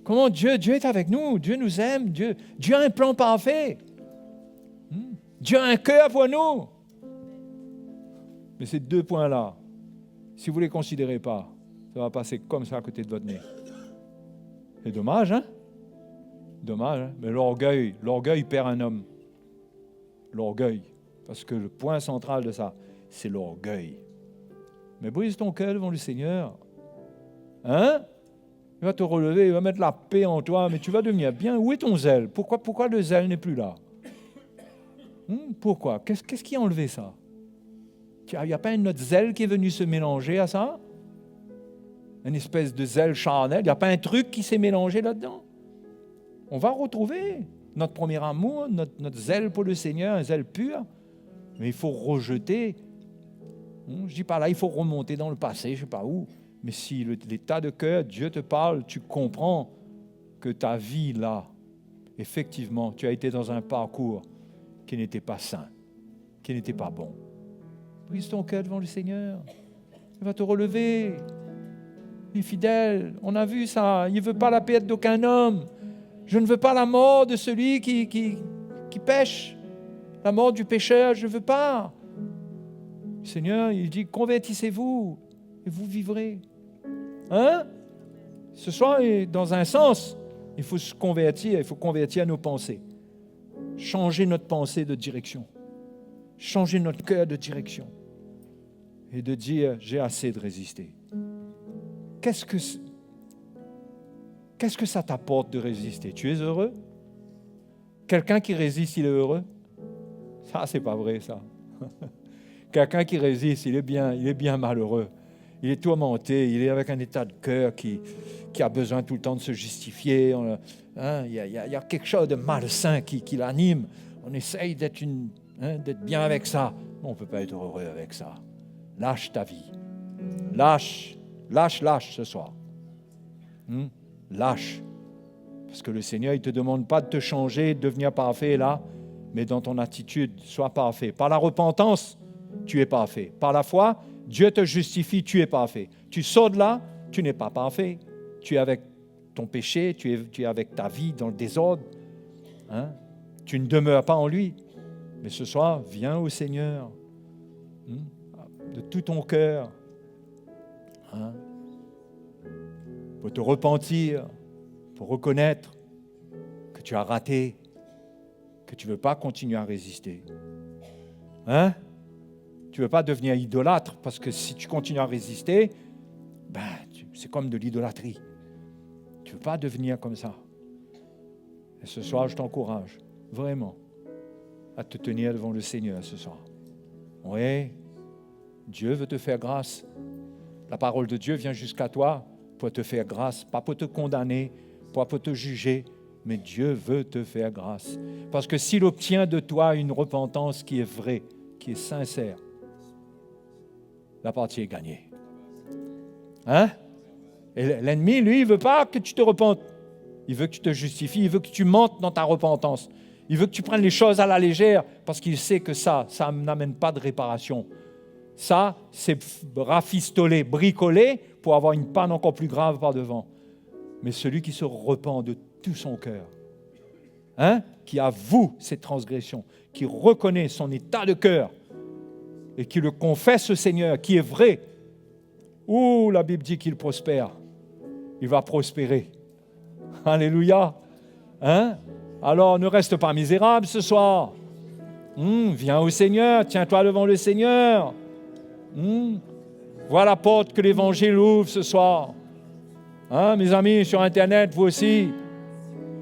D: Comment Dieu est avec nous. Dieu nous aime. Dieu a un plan parfait. Dieu a un cœur pour nous. Mais ces deux points-là, si vous ne les considérez pas, ça va passer comme ça à côté de votre nez. C'est dommage, hein? Dommage, hein? Mais l'orgueil perd un homme. L'orgueil. Parce que le point central de ça, c'est l'orgueil. Mais brise ton cœur devant le Seigneur. Hein? Il va te relever, il va mettre la paix en toi, mais tu vas devenir bien. Où est ton zèle? Pourquoi le zèle n'est plus là? Pourquoi? Qu'est-ce qui a enlevé ça? Il n'y a pas un autre zèle qui est venu se mélanger à ça? Une espèce de zèle charnel? Il n'y a pas un truc qui s'est mélangé là-dedans? On va retrouver notre premier amour, notre zèle pour le Seigneur, un zèle pur. Mais il faut rejeter. Je ne dis pas là, il faut remonter dans le passé, je ne sais pas où. Mais si l'état de cœur, Dieu te parle, tu comprends que ta vie là, effectivement, tu as été dans un parcours qui n'était pas sain, qui n'était pas bon. Brise ton cœur devant le Seigneur. Il va te relever. Il est fidèle. On a vu ça. Il ne veut pas la perte d'aucun homme. Je ne veux pas la mort de celui qui pêche. La mort du pécheur, je ne veux pas. Le Seigneur, il dit, convertissez-vous et vous vivrez. Hein? Ce soir, dans un sens, il faut se convertir, il faut convertir nos pensées. Changer notre pensée de direction. Changer notre cœur de direction. Et de dire, j'ai assez de résister. Qu'est-ce que ça t'apporte de résister? Tu es heureux? Quelqu'un qui résiste, il est heureux? Ça, c'est pas vrai, ça. Quelqu'un qui résiste, il est bien malheureux. Il est tourmenté, il est avec un état de cœur qui a besoin tout le temps de se justifier. Il y a quelque chose de malsain qui l'anime. On essaye d'être bien avec ça. Mais on ne peut pas être heureux avec ça. Lâche ta vie. Lâche ce soir. Lâche. Parce que le Seigneur, il ne te demande pas de te changer, de devenir parfait là, mais dans ton attitude, sois parfait. Par la repentance, tu es parfait. Par la foi, Dieu te justifie, tu es parfait. Tu sors de là, tu n'es pas parfait. Tu es avec ton péché, tu es avec ta vie dans le désordre. Tu ne demeures pas en lui. Mais ce soir, viens au Seigneur de tout ton cœur. Pour te repentir, pour reconnaître que tu as raté, que tu ne veux pas continuer à résister. Tu ne veux pas devenir idolâtre, parce que si tu continues à résister, c'est comme de l'idolâtrie. Tu ne veux pas devenir comme ça. Et ce soir, je t'encourage, vraiment, à te tenir devant le Seigneur ce soir. Oui, Dieu veut te faire grâce. La parole de Dieu vient jusqu'à toi pour te faire grâce, pas pour te condamner, pas pour te juger, mais Dieu veut te faire grâce. Parce que s'il obtient de toi une repentance qui est vraie, qui est sincère, la partie est gagnée. Et l'ennemi, lui, il ne veut pas que tu te repentes. Il veut que tu te justifies, il veut que tu mentes dans ta repentance. Il veut que tu prennes les choses à la légère parce qu'il sait que ça n'amène pas de réparation. Ça, c'est rafistoler, bricoler pour avoir une panne encore plus grave par devant. Mais celui qui se repent de tout son cœur, qui avoue ses transgressions, qui reconnaît son état de cœur et qui le confesse au Seigneur, qui est vrai, la Bible dit qu'il prospère. Il va prospérer. Alléluia. Alors, ne reste pas misérable ce soir. Viens au Seigneur, tiens-toi devant le Seigneur. Vois la porte que l'Évangile ouvre ce soir. Mes amis, sur Internet, vous aussi,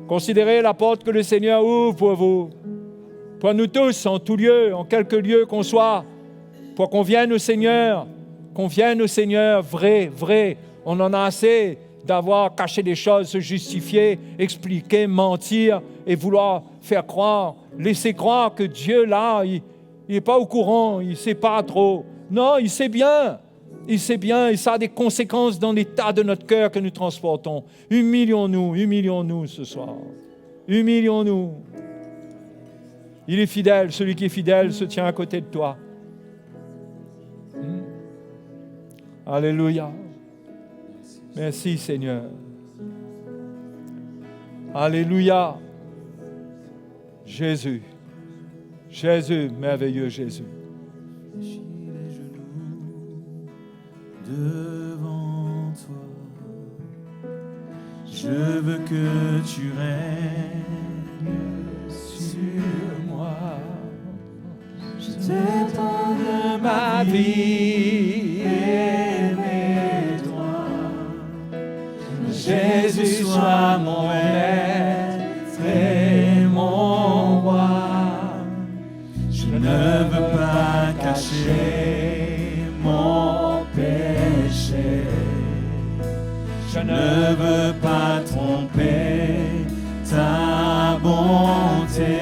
D: considérez la porte que le Seigneur ouvre pour vous. Pour nous tous, en tout lieu, en quelque lieu qu'on soit, pour qu'on vienne au Seigneur, vrai. On en a assez d'avoir caché des choses, se justifier, expliquer, mentir et vouloir faire croire, laisser croire que Dieu, là, il n'est pas au courant, il ne sait pas trop. Non, il sait bien, et ça a des conséquences dans l'état de notre cœur que nous transportons. Humilions-nous ce soir. Humilions-nous. Il est fidèle, celui qui est fidèle se tient à côté de toi. Alléluia. Merci Seigneur. Alléluia. Jésus, merveilleux Jésus.
B: Les genoux devant toi, je veux que tu règnes sur moi. Je dépends de ma vie et mes droits. Jésus, sois mon maître et mon roi. Je ne veux pas cacher mon péché. Je ne veux pas tromper ta bonté.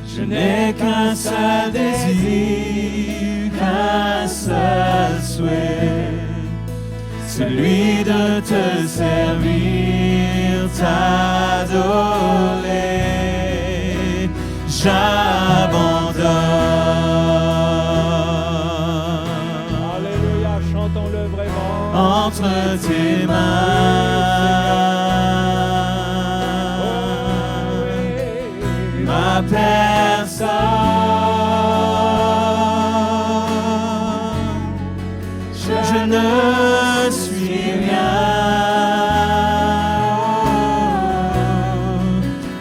B: Je n'ai qu'un seul désir, qu'un seul souhait, celui de te servir, t'adorer. J'abandonne.
D: Alléluia, chantons-le vraiment.
B: Entre tes mains, ma personne, je ne suis rien,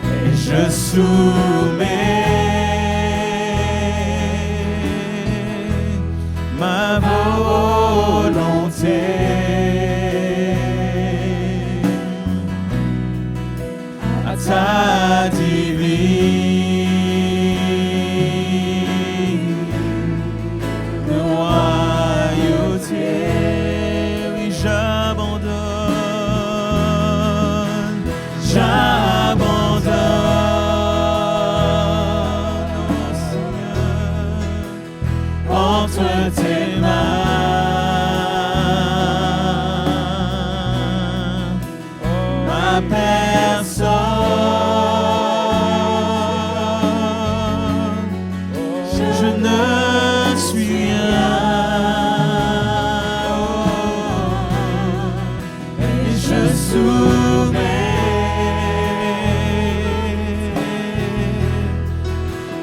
B: et je soumets ma volonté à ta divine royauté. Oui, j'abandonne, oh Seigneur, entre tes mains, ma personne, je ne suis rien, et je soumets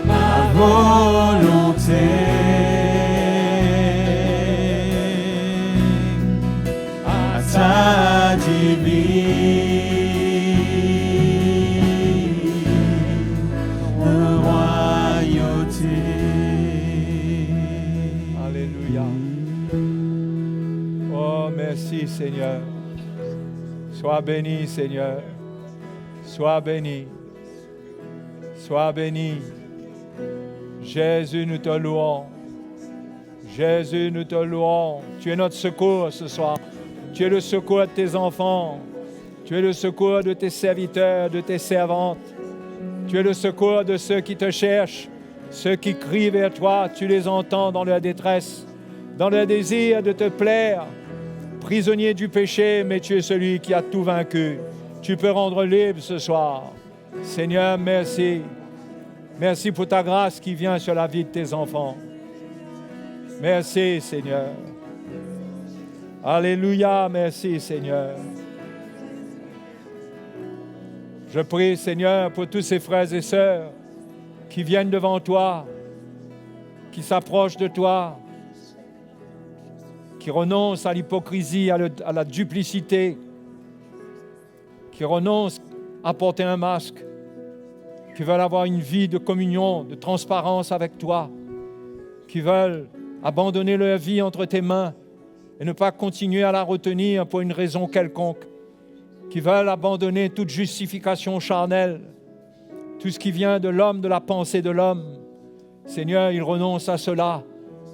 B: ma volonté à ta divine royauté.
D: Alléluia. Oh, merci Seigneur. Sois béni Seigneur. Sois béni. Sois béni. Jésus, nous te louons. Jésus, nous te louons. Tu es notre secours ce soir. Tu es le secours de tes enfants. Tu es le secours de tes serviteurs, de tes servantes. Tu es le secours de ceux qui te cherchent, ceux qui crient vers toi. Tu les entends dans leur détresse, dans leur désir de te plaire. Prisonnier du péché, mais tu es celui qui a tout vaincu. Tu peux rendre libre ce soir. Seigneur, merci. Merci pour ta grâce qui vient sur la vie de tes enfants. Merci, Seigneur. Alléluia, merci, Seigneur. Je prie, Seigneur, pour tous ces frères et sœurs qui viennent devant toi, qui s'approchent de toi, qui renoncent à l'hypocrisie, à la duplicité, qui renoncent à porter un masque, qui veulent avoir une vie de communion, de transparence avec toi, qui veulent abandonner leur vie entre tes mains et ne pas continuer à la retenir pour une raison quelconque, qui veulent abandonner toute justification charnelle, tout ce qui vient de l'homme, de la pensée de l'homme. Seigneur, ils renoncent à cela.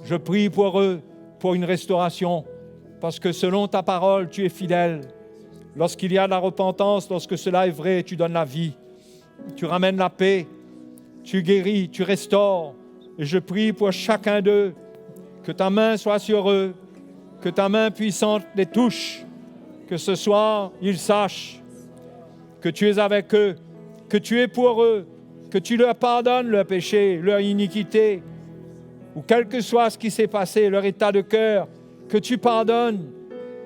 D: Je prie pour eux, pour une restauration, parce que selon ta parole, tu es fidèle. Lorsqu'il y a de la repentance, lorsque cela est vrai, tu donnes la vie. Tu ramènes la paix, tu guéris, tu restaures. Et je prie pour chacun d'eux, que ta main soit sur eux, que ta main puissante les touche, que ce soir, ils sachent que tu es avec eux, que tu es pour eux, que tu leur pardonnes leurs péchés, leur iniquité, ou quel que soit ce qui s'est passé, leur état de cœur, que tu pardonnes,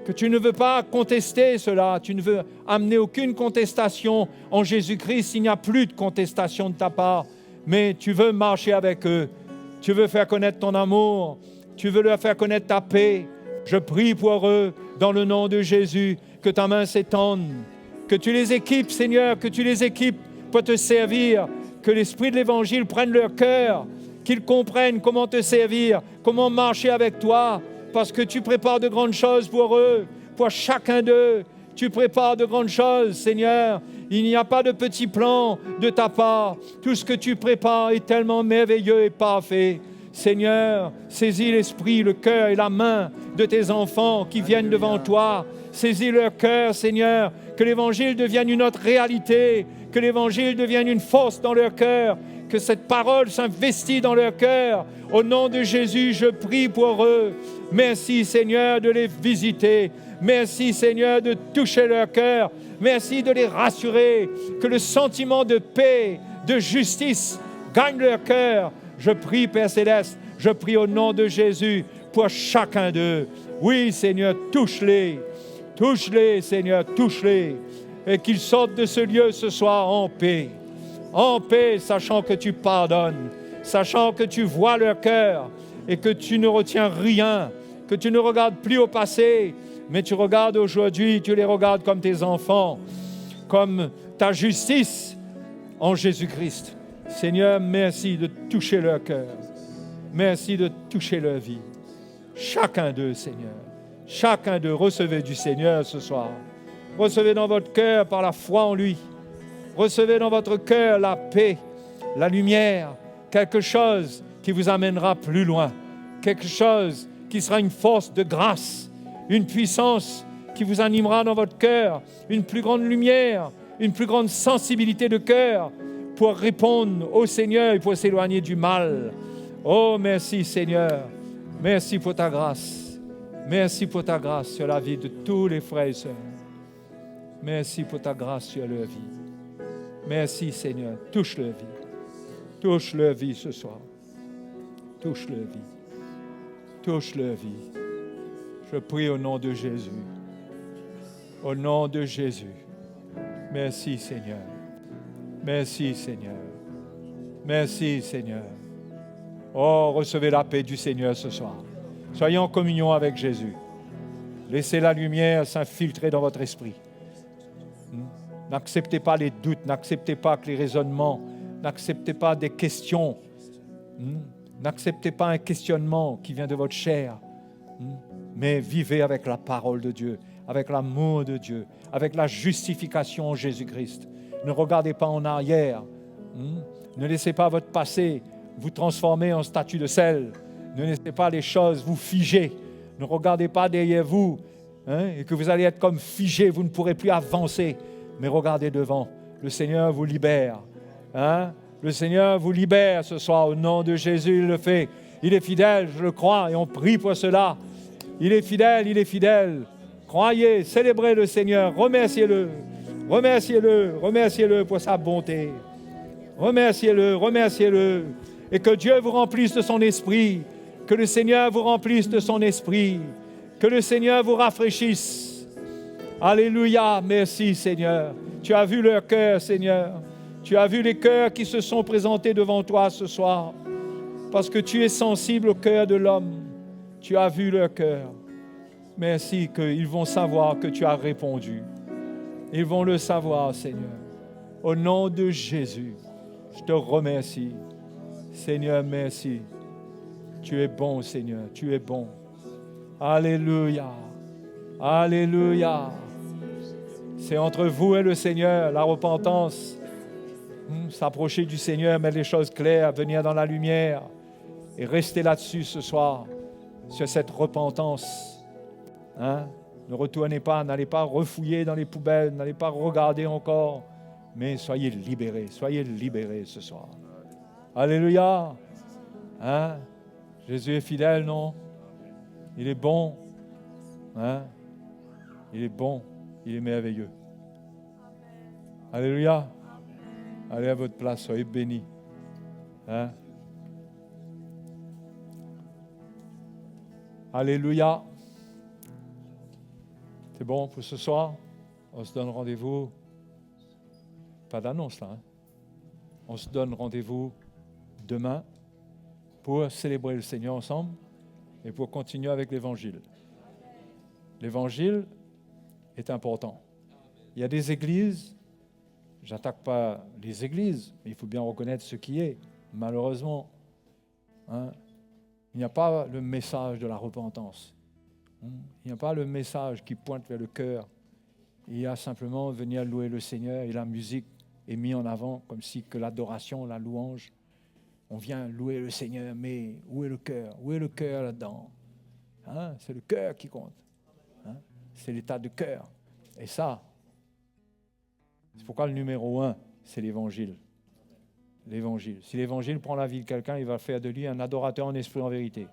D: que tu ne veux pas contester cela, tu ne veux amener aucune contestation en Jésus-Christ, il n'y a plus de contestation de ta part, mais tu veux marcher avec eux, tu veux faire connaître ton amour, tu veux leur faire connaître ta paix. Je prie pour eux, dans le nom de Jésus, que ta main s'étende, que tu les équipes, Seigneur, que tu les équipes pour te servir, que l'Esprit de l'Évangile prenne leur cœur, qu'ils comprennent comment te servir, comment marcher avec toi, parce que tu prépares de grandes choses pour eux, pour chacun d'eux. Tu prépares de grandes choses, Seigneur. Il n'y a pas de petits plans de ta part. Tout ce que tu prépares est tellement merveilleux et parfait. Seigneur, saisis l'esprit, le cœur et la main de tes enfants qui viennent devant toi. Saisis leur cœur, Seigneur, que l'Évangile devienne une autre réalité, que l'Évangile devienne une force dans leur cœur, que cette parole s'investit dans leur cœur. Au nom de Jésus, je prie pour eux. Merci, Seigneur, de les visiter. Merci, Seigneur, de toucher leur cœur. Merci de les rassurer, que le sentiment de paix, de justice gagne leur cœur. Je prie, Père Céleste, je prie au nom de Jésus pour chacun d'eux. Oui, Seigneur, touche-les. Touche-les, Seigneur, touche-les. Et qu'ils sortent de ce lieu ce soir en paix. En paix, sachant que tu pardonnes, sachant que tu vois leur cœur et que tu ne retiens rien, que tu ne regardes plus au passé, mais tu regardes aujourd'hui, tu les regardes comme tes enfants, comme ta justice en Jésus-Christ. Seigneur, merci de toucher leur cœur. Merci de toucher leur vie. Chacun d'eux, Seigneur. Chacun d'eux, recevez du Seigneur ce soir. Recevez dans votre cœur par la foi en lui. Recevez dans votre cœur la paix, la lumière, quelque chose qui vous amènera plus loin. Quelque chose qui sera une force de grâce, une puissance qui vous animera dans votre cœur, une plus grande lumière, une plus grande sensibilité de cœur pour répondre au Seigneur et pour s'éloigner du mal. Oh, merci Seigneur. Merci pour ta grâce. Merci pour ta grâce sur la vie de tous les frères et sœurs. Merci pour ta grâce sur leur vie. Merci Seigneur. Touche leur vie. Touche leur vie ce soir. Touche leur vie. Touche leur vie. Je prie au nom de Jésus. Au nom de Jésus. Merci Seigneur. Merci Seigneur. Merci Seigneur. Oh, recevez la paix du Seigneur ce soir. Soyez en communion avec Jésus. Laissez la lumière s'infiltrer dans votre esprit. N'acceptez pas les doutes, n'acceptez pas que les raisonnements, n'acceptez pas des questions. N'acceptez pas un questionnement qui vient de votre chair. Mais vivez avec la parole de Dieu, avec l'amour de Dieu, avec la justification en Jésus-Christ. Ne regardez pas en arrière. Ne laissez pas votre passé vous transformer en statue de sel. Ne laissez pas les choses vous figer. Ne regardez pas derrière vous et que vous allez être comme figé, vous ne pourrez plus avancer. Mais regardez devant. Le Seigneur vous libère. Le Seigneur vous libère ce soir. Au nom de Jésus, il le fait. Il est fidèle, je le crois, et on prie pour cela. Il est fidèle, il est fidèle. Croyez, célébrez le Seigneur, remerciez-le. Remerciez-le, remerciez-le pour sa bonté. Remerciez-le, remerciez-le. Et que Dieu vous remplisse de son esprit. Que le Seigneur vous remplisse de son esprit. Que le Seigneur vous rafraîchisse. Alléluia, merci Seigneur. Tu as vu leur cœur, Seigneur. Tu as vu les cœurs qui se sont présentés devant toi ce soir. Parce que tu es sensible au cœur de l'homme. Tu as vu leur cœur. Merci qu'ils vont savoir que tu as répondu. Ils vont le savoir, Seigneur. Au nom de Jésus, je te remercie. Seigneur, merci. Tu es bon, Seigneur. Tu es bon. Alléluia. Alléluia. C'est entre vous et le Seigneur, la repentance. S'approcher du Seigneur, mettre les choses claires, venir dans la lumière et rester là-dessus ce soir, sur cette repentance. Ne retournez pas, n'allez pas refouiller dans les poubelles, n'allez pas regarder encore, mais soyez libérés ce soir. Alléluia. Jésus est fidèle, non? Il est bon. Il est bon, il est merveilleux. Alléluia. Allez à votre place, soyez bénis. Alléluia. C'est bon pour ce soir? On se donne rendez-vous. Pas d'annonce là. On se donne rendez-vous demain pour célébrer le Seigneur ensemble et pour continuer avec l'Évangile. L'Évangile est important. Il y a des églises, j'attaque pas les églises, mais il faut bien reconnaître ce qui est. Malheureusement, il n'y a pas le message de la repentance. Il n'y a pas le message qui pointe vers le cœur. Il y a simplement venir louer le Seigneur et la musique est mise en avant comme si que l'adoration, la louange, on vient louer le Seigneur, mais où est le cœur? Où est le cœur là-dedans? C'est le cœur qui compte. C'est l'état de cœur. Et ça, c'est pourquoi le numéro 1, c'est l'Évangile. L'Évangile. Si l'Évangile prend la vie de quelqu'un, il va faire de lui un adorateur en esprit en vérité.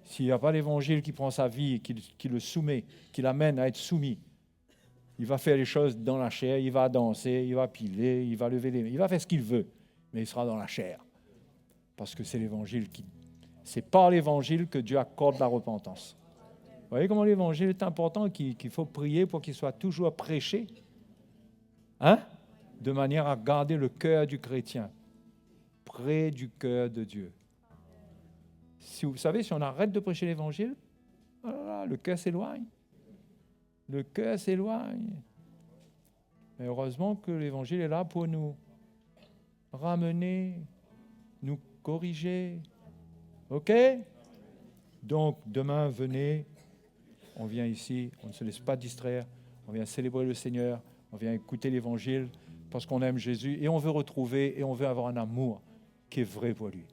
D: S'il n'y a pas l'Évangile qui prend sa vie, qui le soumet, qui l'amène à être soumis, il va faire les choses dans la chair, il va danser, il va piler, il va lever les mains, il va faire ce qu'il veut, mais il sera dans la chair. Parce que c'est l'Évangile c'est par l'Évangile que Dieu accorde la repentance. Vous voyez comment l'Évangile est important, qu'il faut prier pour qu'il soit toujours prêché, de manière à garder le cœur du chrétien près du cœur de Dieu. Si vous savez, si on arrête de prêcher l'Évangile, le cœur s'éloigne. Le cœur s'éloigne. Mais heureusement que l'Évangile est là pour nous ramener, nous corriger. OK? Donc, demain, venez. On vient ici, on ne se laisse pas distraire. On vient célébrer le Seigneur. On vient écouter l'Évangile parce qu'on aime Jésus et on veut retrouver et on veut avoir un amour qui est vrai pour lui.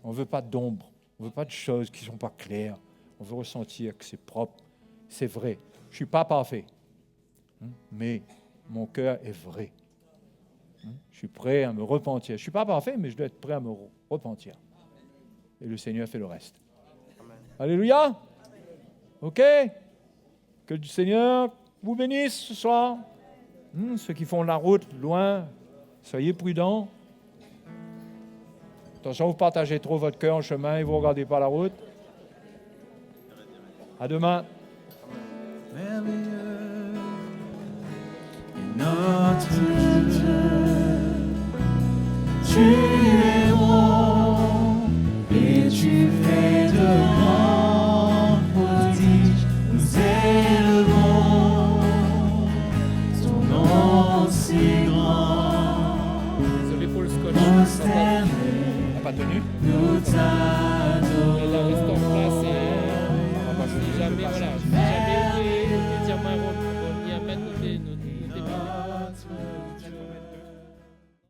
D: On ne veut pas d'ombre. On ne veut pas de choses qui ne sont pas claires. On veut ressentir que c'est propre, c'est vrai. Je ne suis pas parfait, mais mon cœur est vrai. Je suis prêt à me repentir. Je ne suis pas parfait, mais je dois être prêt à me repentir. Et le Seigneur fait le reste. Amen. Alléluia. OK. Que le Seigneur vous bénisse ce soir. Ceux qui font la route loin, soyez prudents. Attention, vous partagez trop votre cœur en chemin et vous ne regardez pas la route. À demain.
B: Merveilleux est notre Dieu. Tu es bon et tu fais de grands prodiges. Nous élevons ton nom si grand.
A: Désolé pour le scotch.
B: Consterné,
D: Pas tenu.
B: nous t'adorons.
A: Reste en place. On va pas jamais, voilà.